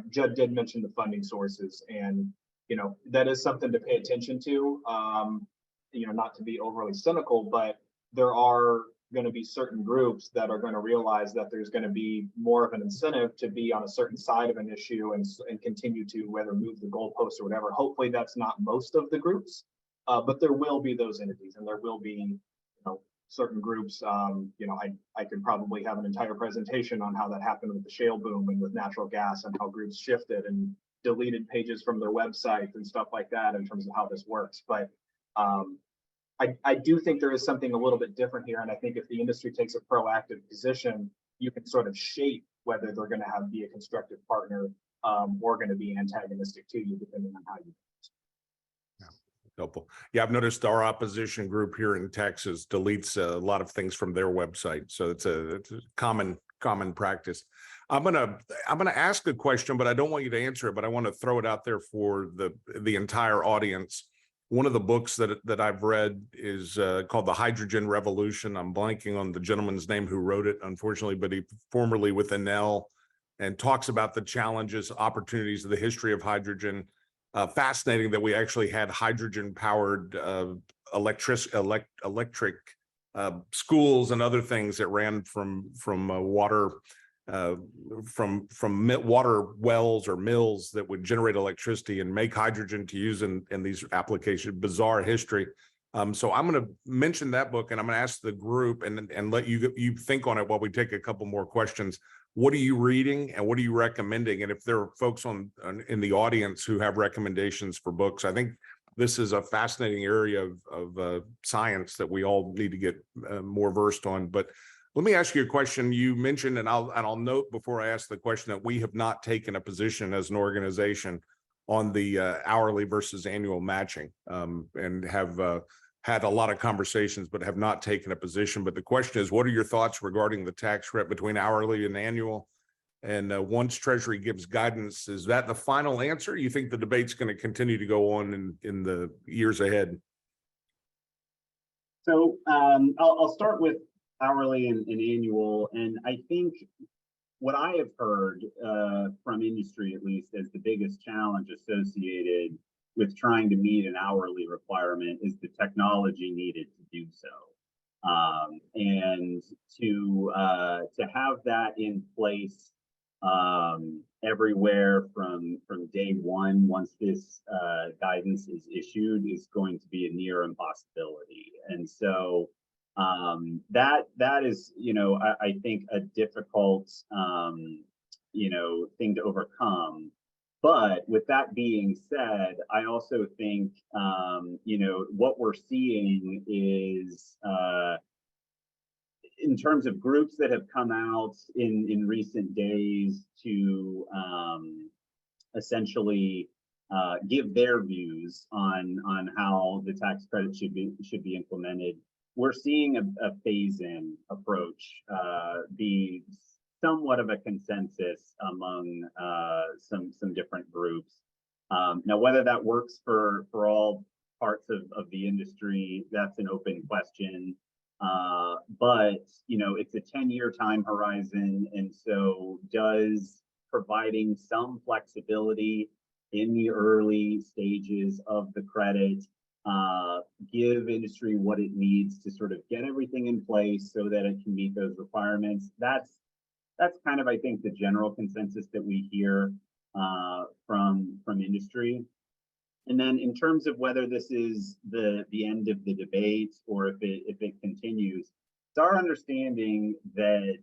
Judd did mention the funding sources, and that is something to pay attention to. Not to be overly cynical, but there are going to be certain groups that are going to realize that there's going to be more of an incentive to be on a certain side of an issue and continue to whether move the goalposts or whatever. Hopefully that's not most of the groups, but there will be those entities, and there will be certain groups. I could probably have an entire presentation on how that happened with the shale boom and with natural gas, and how groups shifted and deleted pages from their websites and stuff like that in terms of how this works. But I do think there is something a little bit different here. And I think if the industry takes a proactive position, you can sort of shape whether they're going to be a constructive partner or going to be antagonistic to you, depending on how you. Helpful. Yeah, I've noticed our opposition group here in Texas deletes a lot of things from their website, so it's a common practice. I'm gonna ask a question, but I don't want you to answer it. But I want to throw it out there for the entire audience. One of the books that I've read is called The Hydrogen Revolution. I'm blanking on the gentleman's name who wrote it, unfortunately, but he formerly with Enel, and talks about the challenges, opportunities of the history of hydrogen. Fascinating that we actually had hydrogen-powered electric schools and other things that ran from water water wells or mills that would generate electricity and make hydrogen to use in these applications. Bizarre history. So I'm going to mention that book, and I'm going to ask the group and let you think on it while we take a couple more questions. What are you reading and what are you recommending? And if there are folks in the audience who have recommendations for books, I think this is a fascinating area of science that we all need to get more versed on. But let me ask you a question. You mentioned, and I'll note before I ask the question, that we have not taken a position as an organization on the hourly versus annual matching, and have had a lot of conversations, but have not taken a position. But the question is, what are your thoughts regarding the tax rate between hourly and annual? And once Treasury gives guidance, is that the final answer? You think the debate's going to continue to go on in the years ahead? So I'll start with hourly and annual. And I think what I have heard from industry, at least, as the biggest challenge associated with trying to meet an hourly requirement is the technology needed to do so. And to have that in place everywhere from day one, once this guidance is issued, is going to be a near impossibility. And so that is, I think a difficult, thing to overcome. But with that being said, I also think, what we're seeing is, in terms of groups that have come out in recent days to essentially give their views on how the tax credit should be implemented, we're seeing a phase-in approach be somewhat of a consensus among some different groups. Now, whether that works for all parts of the industry, that's an open question. But it's a 10-year time horizon, and so does providing some flexibility in the early stages of the credit give industry what it needs to sort of get everything in place so that it can meet those requirements? That's kind of, I think, the general consensus that we hear from industry. And then in terms of whether this is the end of the debate or if it continues, it's our understanding that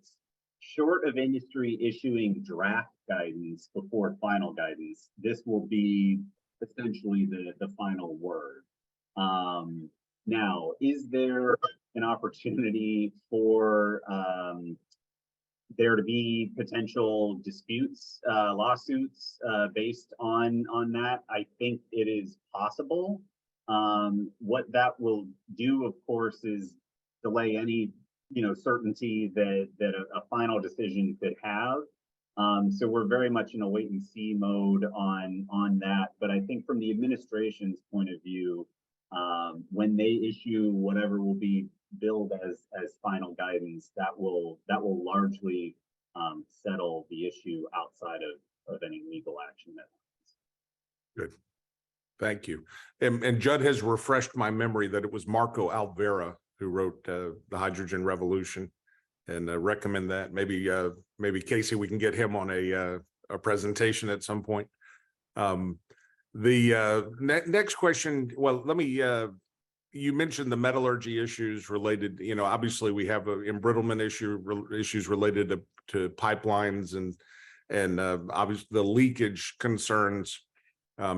short of industry issuing draft guidance before final guidance, this will be essentially the final word. Now, is there an opportunity for there to be potential disputes, lawsuits based on that? I think it is possible. What that will do, of course, is delay any certainty that a final decision could have. So we're very much in a wait and see mode on that. But I think from the administration's point of view, when they issue whatever will be billed as final guidance, that will largely settle the issue outside of any legal action. Good, thank you. And Judd has refreshed my memory that it was Marco Alvera who wrote The Hydrogen Revolution, and recommend that. Maybe Casey, we can get him on a presentation at some point. The next question. Well, let me you mentioned the metallurgy issues related, obviously we have embrittlement issues related to pipelines and obviously the leakage concerns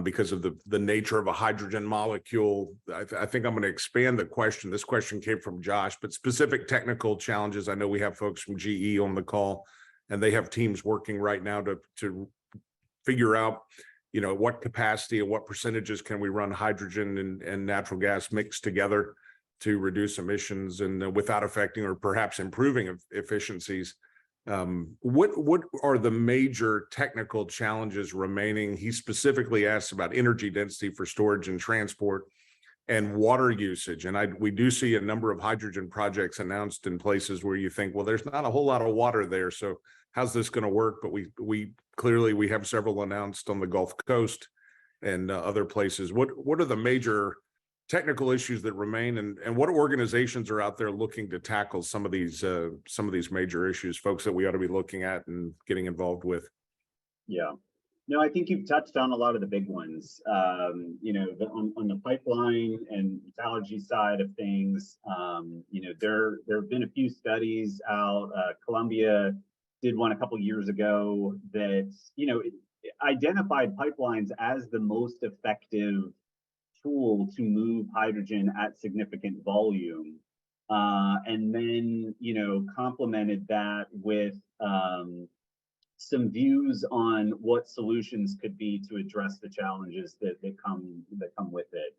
because of the nature of a hydrogen molecule. I think I'm going to expand the question. This question came from Josh, but specific technical challenges. I know we have folks from GE on the call, and they have teams working right now to figure out, what capacity and what percentages can we run hydrogen and natural gas mixed together to reduce emissions and without affecting or perhaps improving efficiencies. What are the major technical challenges remaining? He specifically asked about energy density for storage and transport and water usage. And we do see a number of hydrogen projects announced in places where you think, well, there's not a whole lot of water there. So how's this going to work? But we clearly have several announced on the Gulf Coast and other places. What are the major technical issues that remain, and what organizations are out there looking to tackle some of these major issues, folks that we ought to be looking at and getting involved with? Yeah. No, I think you've touched on a lot of the big ones. On the pipeline and metallurgy side of things, there have been a few studies out. Columbia did one a couple years ago that, identified pipelines as the most effective tool to move hydrogen at significant volume. And then, complemented that with some views on what solutions could be to address the challenges that come with it.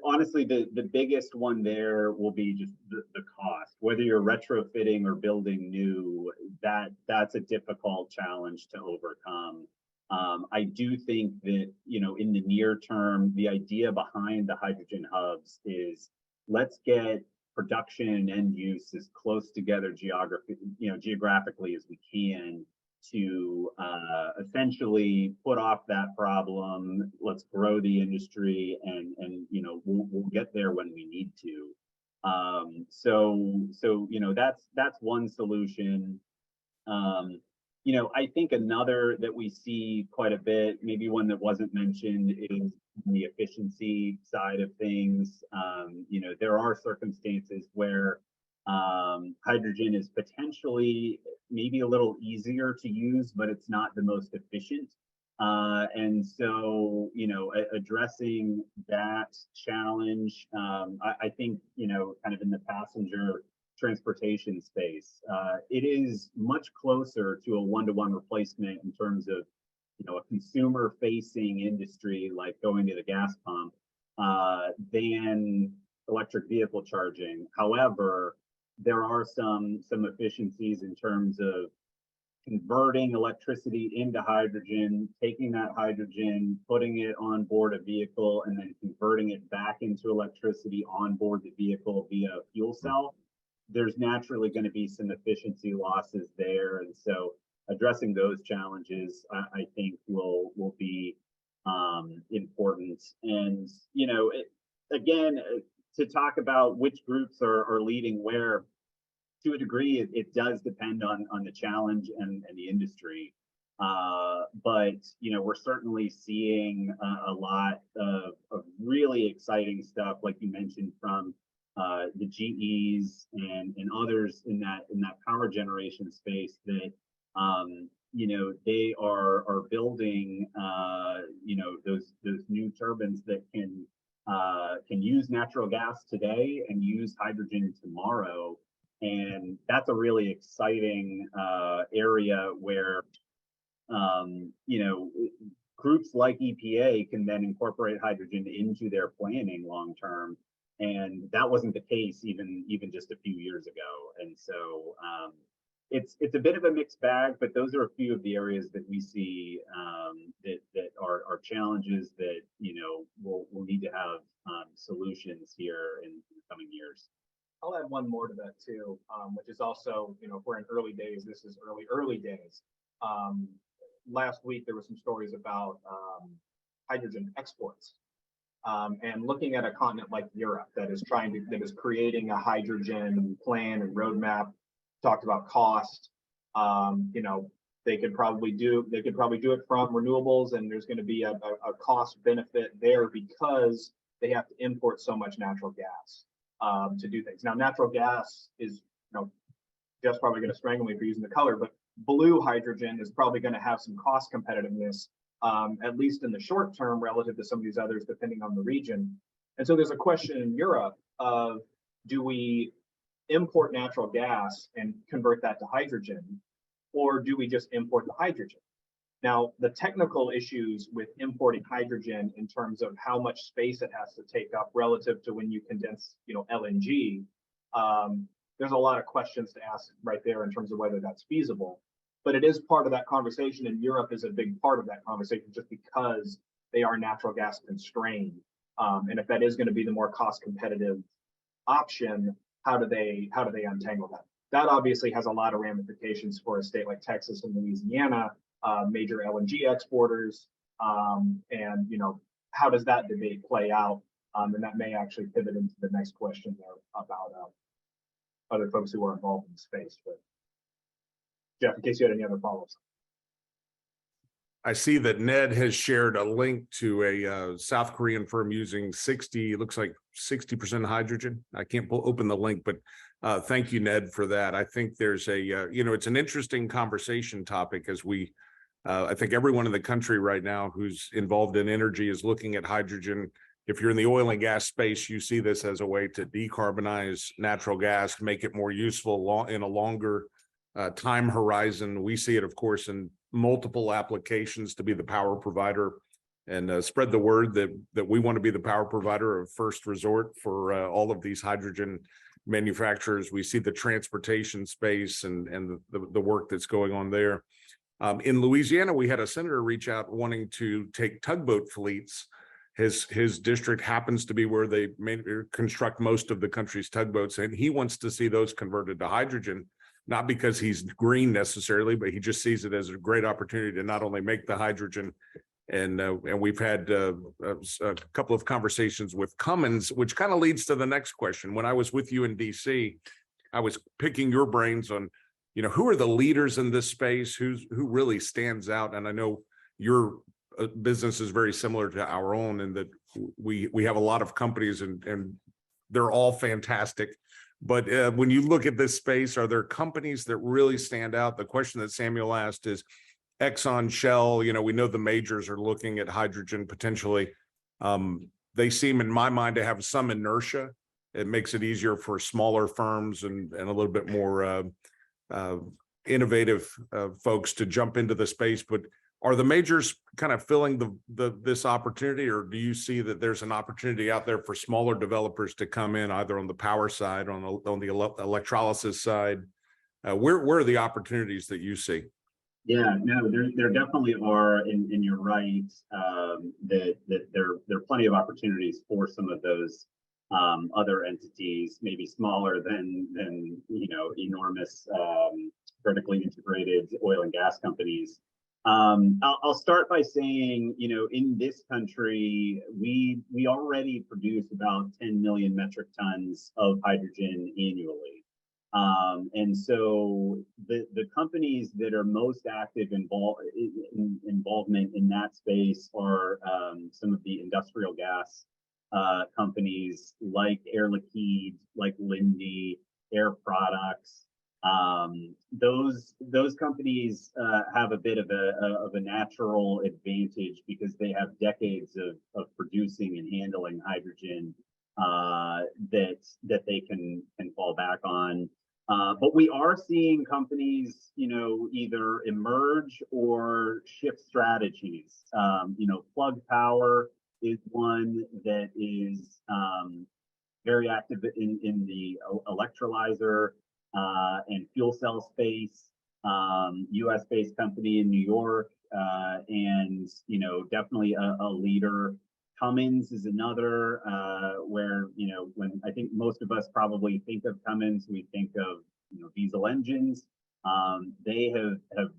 Honestly, the biggest one there will be just the cost. Whether you're retrofitting or building new, that's a difficult challenge to overcome. I do think that, in the near term, the idea behind the hydrogen hubs is let's get production and end use as close together geographically as we can to essentially put off that problem. Let's grow the industry and we'll get there when we need to. That's one solution. I think another that we see quite a bit, maybe one that wasn't mentioned, is the efficiency side of things. There are circumstances where hydrogen is potentially maybe a little easier to use, but it's not the most efficient. And so, addressing that challenge, I think, kind of in the passenger transportation space, it is much closer to a one-to-one replacement in terms of, a consumer-facing industry like going to the gas pump than electric vehicle charging. However, there are some efficiencies in terms of converting electricity into hydrogen, taking that hydrogen, putting it on board a vehicle, and then converting it back into electricity on board the vehicle via a fuel cell. There's naturally going to be some efficiency losses there. And so addressing those challenges, I think will be important. And, again, to talk about which groups are leading where, to a degree, it does depend on the challenge and the industry. But, we're certainly seeing a lot of really exciting stuff, like you mentioned, from the GEs and others in that power generation space that, they are building, those new turbines that can use natural gas today and use hydrogen tomorrow. And that's a really exciting area where, groups like EPA can then incorporate hydrogen into their planning long term. And that wasn't the case even just a few years ago. And so it's a bit of a mixed bag, but those are a few of the areas that we see that are challenges that we'll need to have solutions here in the coming years. I'll add one more to that too, which is also, if we're in early days, this is early days. Last week, there were some stories about hydrogen exports. And looking at a continent like Europe that is creating a hydrogen plan and roadmap, talked about cost. They could probably do it from renewables, and there's going to be a cost benefit there because they have to import so much natural gas to do things. Now, natural gas is, Jeff's probably going to strangle me for using the color, but blue hydrogen is probably going to have some cost competitiveness, at least in the short term, relative to some of these others, depending on the region. And so there's a question in Europe of, do we import natural gas and convert that to hydrogen, or do we just import the hydrogen? Now, the technical issues with importing hydrogen in terms of how much space it has to take up relative to when you condense, LNG, there's a lot of questions to ask right there in terms of whether that's feasible. But it is part of that conversation, and Europe is a big part of that conversation just because they are natural gas constrained. And if that is going to be the more cost competitive option, how do they untangle that? That obviously has a lot of ramifications for a state like Texas and Louisiana, major LNG exporters, and how does that debate play out? And that may actually pivot into the next question there about other folks who are involved in the space. But Jeff, in case you had any other follow-ups. I see that Ned has shared a link to a South Korean firm using 60% hydrogen. I can't open the link, but thank you, Ned, for that. I think there's it's an interesting conversation topic as I think everyone in the country right now who's involved in energy is looking at hydrogen. If you're in the oil and gas space, you see this as a way to decarbonize natural gas, make it more useful in a longer time horizon. We see it, of course, in multiple applications to be the power provider and spread the word that we want to be the power provider of first resort for all of these hydrogen manufacturers. We see the transportation space and the work that's going on there. In Louisiana, we had a senator reach out wanting to take tugboat fleets. His district happens to be where they construct most of the country's tugboats, and he wants to see those converted to hydrogen. Not because he's green necessarily, but he just sees it as a great opportunity to not only make the hydrogen. And we've had a couple of conversations with Cummins, which kind of leads to the next question. When I was with you in DC, I was picking your brains on, who are the leaders in this space, who really stands out. And I know your business is very similar to our own in that we have a lot of companies and they're all fantastic. But when you look at this space, are there companies that really stand out? The question that Samuel asked is Exxon, Shell, we know the majors are looking at hydrogen potentially. They seem, in my mind, to have some inertia. It makes it easier for smaller firms and a little bit more innovative folks to jump into the space. But are the majors kind of filling this opportunity, or do you see that there's an opportunity out there for smaller developers to come in either on the power side, on the electrolysis side? Where are the opportunities that you see? Yeah, no, there definitely are, and you're right that there are plenty of opportunities for some of those other entities, maybe smaller than enormous vertically integrated oil and gas companies. I'll start by saying, in this country, we already produce about 10 million metric tons of hydrogen annually. And so the companies that are most active involvement in that space are some of the industrial gas companies like Air Liquide, like Linde, Air Products. Those companies have a bit of a natural advantage because they have decades of producing and handling hydrogen that they can fall back on. But we are seeing companies, either emerge or shift strategies. Plug Power is one that is very active in the electrolyzer and fuel cell space, US-based company in New York, and definitely a leader. Cummins is another where when I think most of us probably think of Cummins, we think of diesel engines. They have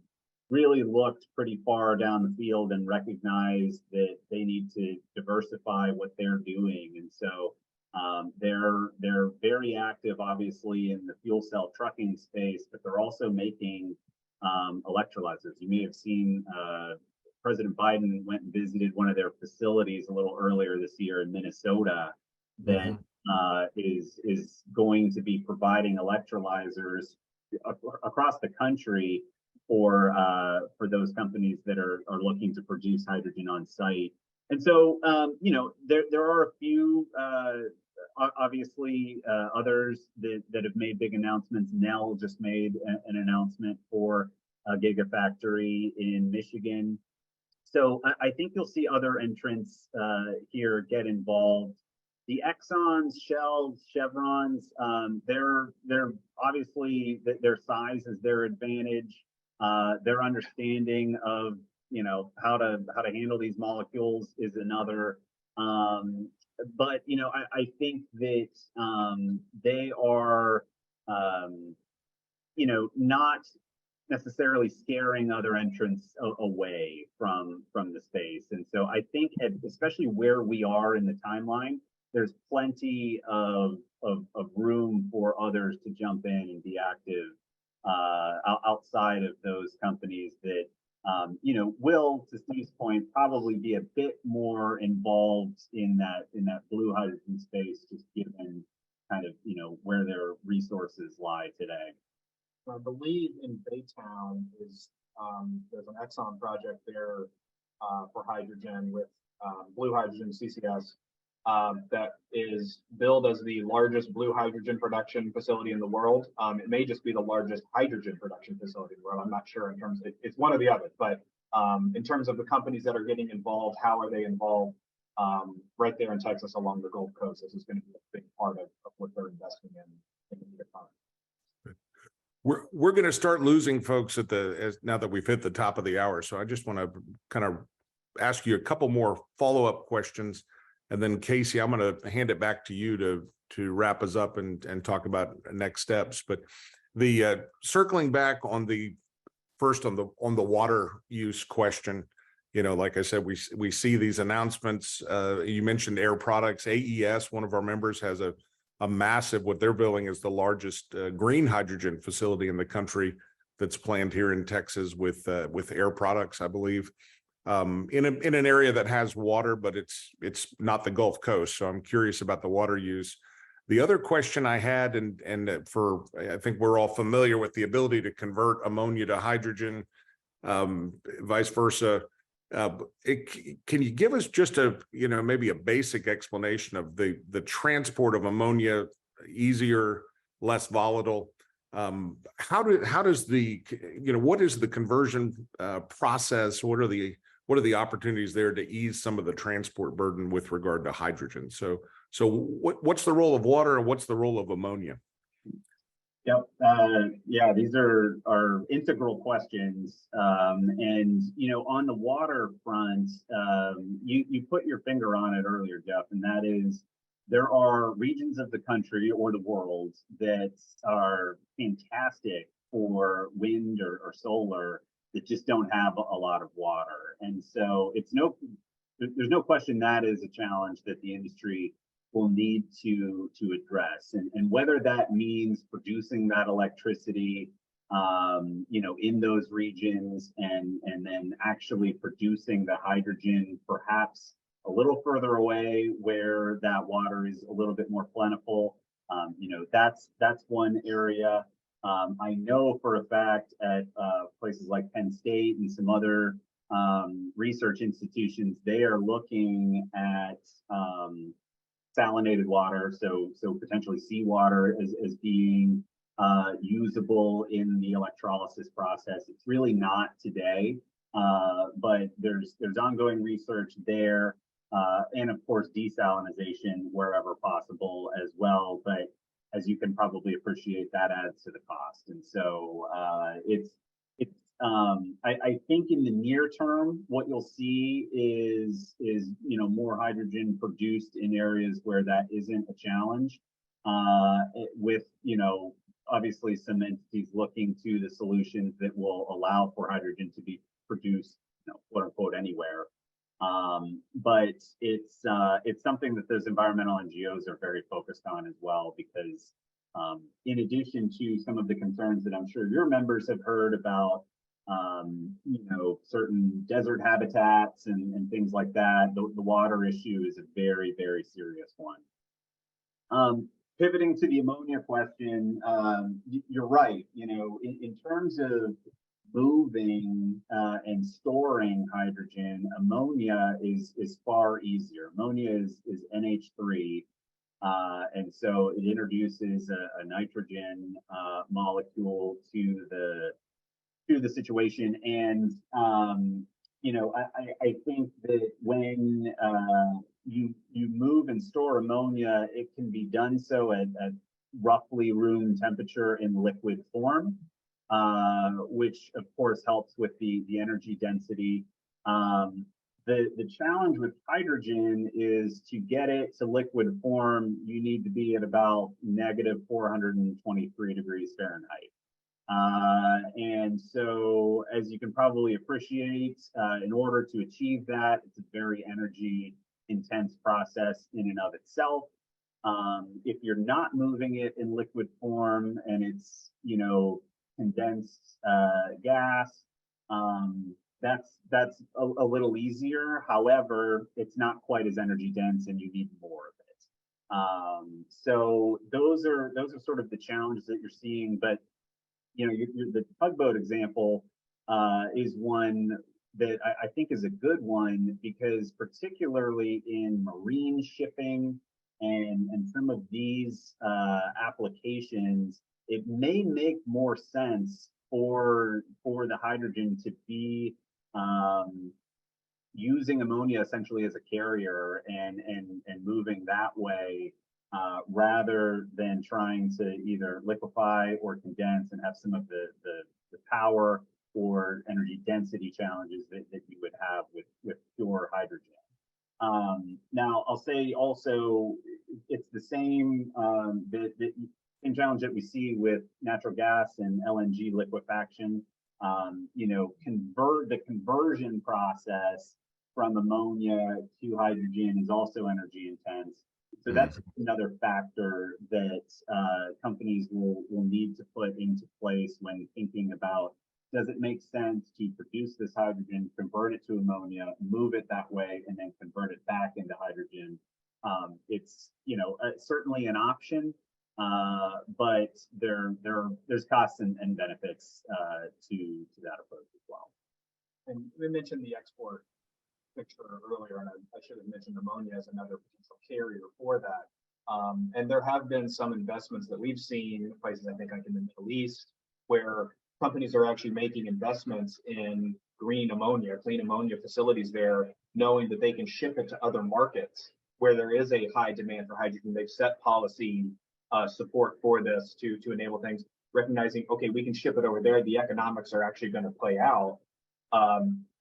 really looked pretty far down the field and recognized that they need to diversify what they're doing, and so they're very active, obviously, in the fuel cell trucking space, but they're also making electrolyzers. You may have seen President Biden went and visited one of their facilities a little earlier this year in Minnesota that is going to be providing electrolyzers across the country for those companies that are looking to produce hydrogen on site. And so, you know, there are a few, obviously, others that have made big announcements. Nell just made an announcement for a gigafactory in Michigan. So I think you'll see other entrants here get involved. The Exxons, Shells, Chevrons, they're obviously, their size is their advantage. Their understanding of, you know, how to handle these molecules is another. But you know, I think that they are, you know, not necessarily scaring other entrants away from the space. And so I think, especially where we are in the timeline, there's plenty of room for others to jump in and be active outside of those companies that, you know, will, to Steve's point, probably be a bit more involved in that blue hydrogen space, just given kind of, you know, where their resources lie today. I believe in Baytown is there's an Exxon project there for hydrogen with blue hydrogen CCS that is billed as the largest blue hydrogen production facility in the world. It may just be the largest hydrogen production facility in the world. I'm not sure in terms of it's one or the other, but in terms of the companies that are getting involved, how are they involved? Right there in Texas along the Gulf Coast, this is going to be a big part of what they're investing in the economy. We're going to start losing folks now that we've hit the top of the hour. So I just want to kind of ask you a couple more follow-up questions, and then Casey, I'm going to hand it back to you to wrap us up and talk about next steps. But the circling back on the water use question, you know, like I said, we see these announcements. You mentioned Air Products. AES, one of our members, has a massive, what they're building is the largest green hydrogen facility in the country that's planned here in Texas with Air Products, I believe, in an area that has water, but it's not the Gulf Coast. So I'm curious about the water use. The other question I had, and I think we're all familiar with the ability to convert ammonia to hydrogen, vice versa. Can you give us just maybe a basic explanation of the transport of ammonia, easier, less volatile? How does what is the conversion process? What are the opportunities there to ease some of the transport burden with regard to hydrogen? So what's the role of water and what's the role of ammonia? Yep. Yeah, these are integral questions. And, you know, on the water front, you put your finger on it earlier, Jeff, and that is there are regions of the country or the world that are fantastic for wind or solar that just don't have a lot of water. And so there's no question that is a challenge that the industry will need to address, and whether that means producing that electricity, you know, in those regions, and then actually producing the hydrogen perhaps a little further away where that water is a little bit more plentiful. You know, that's one area. I know for a fact at places like Penn State and some other research institutions, they are looking at salinated water, so potentially seawater as being usable in the electrolysis process. It's really not today, but there's ongoing research there, and of course desalinization wherever possible as well. But as you can probably appreciate, that adds to the cost, and so I think in the near term, what you'll see is you know, more hydrogen produced in areas where that isn't a challenge, with, you know, obviously some entities looking to the solutions that will allow for hydrogen to be produced, you know, quote unquote, anywhere. But it's something that those environmental NGOs are very focused on as well, because in addition to some of the concerns that I'm sure your members have heard about you know, certain desert habitats and things like that. The water issue is a very, very serious one. Pivoting to the ammonia question, you're right. You know, in terms of moving and storing hydrogen, ammonia is far easier. Ammonia is NH3, and so it introduces a nitrogen molecule to the situation. And you know, I think that when you move and store ammonia, it can be done so at roughly room temperature in liquid form, which of course helps with the energy density. The challenge with hydrogen is to get it to liquid form, you need to be at about negative 423 degrees Fahrenheit. And so, as you can probably appreciate, in order to achieve that, it's a very energy intense process in and of itself. If you're not moving it in liquid form and it's, you know, condensed gas, that's a little easier. However, it's not quite as energy dense and you need more of it. So those are sort of the challenges that you're seeing. But you know, the tugboat example is one that I think is a good one, because particularly in marine shipping and some of these applications, it may make more sense for the hydrogen to be using ammonia essentially as a carrier and moving that way, rather than trying to either liquefy or condense and have some of the power or energy density challenges that you would have with pure hydrogen. Now, I'll say also, it's the same same challenge that we see with natural gas and LNG liquefaction. You know, the conversion process from ammonia to hydrogen is also energy intense. So that's another factor that companies will need to put into place when thinking about, does it make sense to produce this hydrogen, convert it to ammonia, move it that way, and then convert it back into hydrogen? It's, you know, certainly an option, but there's costs and benefits to that approach as well. And we mentioned the export picture earlier, and I should have mentioned ammonia as another potential carrier for that. And there have been some investments that we've seen in places, I think like in the Middle East, where companies are actually making investments in green ammonia, clean ammonia facilities there, knowing that they can ship it to other markets where there is a high demand for hydrogen. They've set policy support for this to enable things, recognizing, okay, we can ship it over there. The economics are actually going to play out.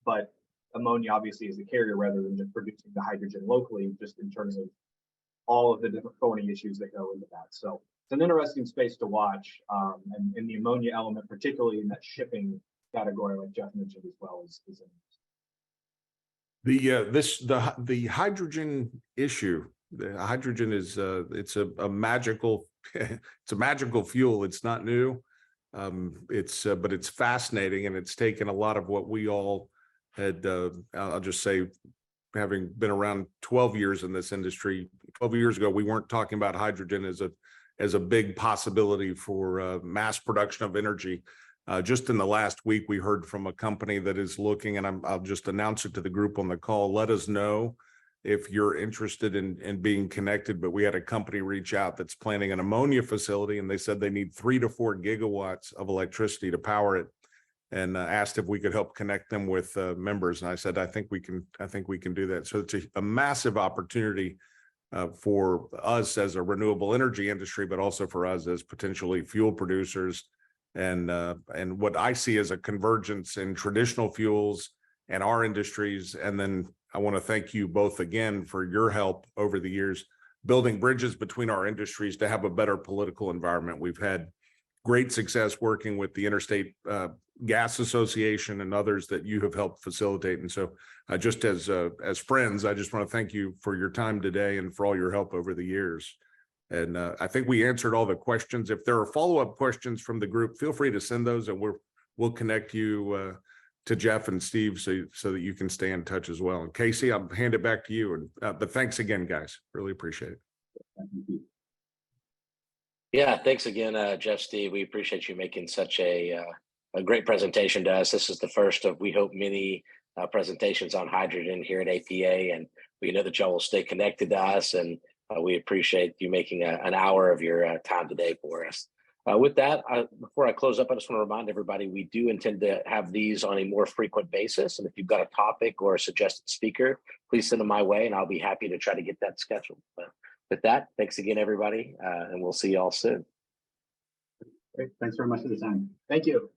But ammonia obviously is the carrier rather than just producing the hydrogen locally, just in terms of all of the different coding issues that go into that. So it's an interesting space to watch, and the ammonia element, particularly in that shipping category, like Jeff mentioned as well, is the hydrogen issue. The hydrogen is it's a magical it's a magical fuel. It's not new. But it's fascinating, and it's taken a lot of what we all had. I'll just say, having been around 12 years in this industry, 12 years ago, we weren't talking about hydrogen as a big possibility for mass production of energy. Just in the last week, we heard from a company that is looking, and I'll just announce it to the group on the call. Let us know if you're interested in being connected. But we had a company reach out that's planning an ammonia facility, and they said they need 3 to 4 gigawatts of electricity to power it, and asked if we could help connect them with members. And I said, I think we can do that. So it's a massive opportunity for us as a renewable energy industry, but also for us as potentially fuel producers. And what I see as a convergence in traditional fuels and our industries. And then I want to thank you both again for your help over the years, building bridges between our industries to have a better political environment. We've had great success working with the Interstate Gas Association and others that you have helped facilitate. And so just as friends, I just want to thank you for your time today and for all your help over the years. And I think we answered all the questions. If there are follow-up questions from the group, feel free to send those, and we'll connect you to Jeff and Steve so that you can stay in touch as well. And Casey, I'll hand it back to you. And but thanks again, guys. Really appreciate it. Thank you. Yeah, thanks again, Jeff, Steve. We appreciate you making such a great presentation to us. This is the first of, we hope, many presentations on hydrogen here at APA, and we know that y'all will stay connected to us, and we appreciate you making an hour of your time today for us. With that, before I close up, I just want to remind everybody we do intend to have these on a more frequent basis. And if you've got a topic or a suggested speaker, please send them my way and I'll be happy to try to get that scheduled. But with that, thanks again, everybody, and we'll see you all soon. Great. Thanks very much for the time. Thank you.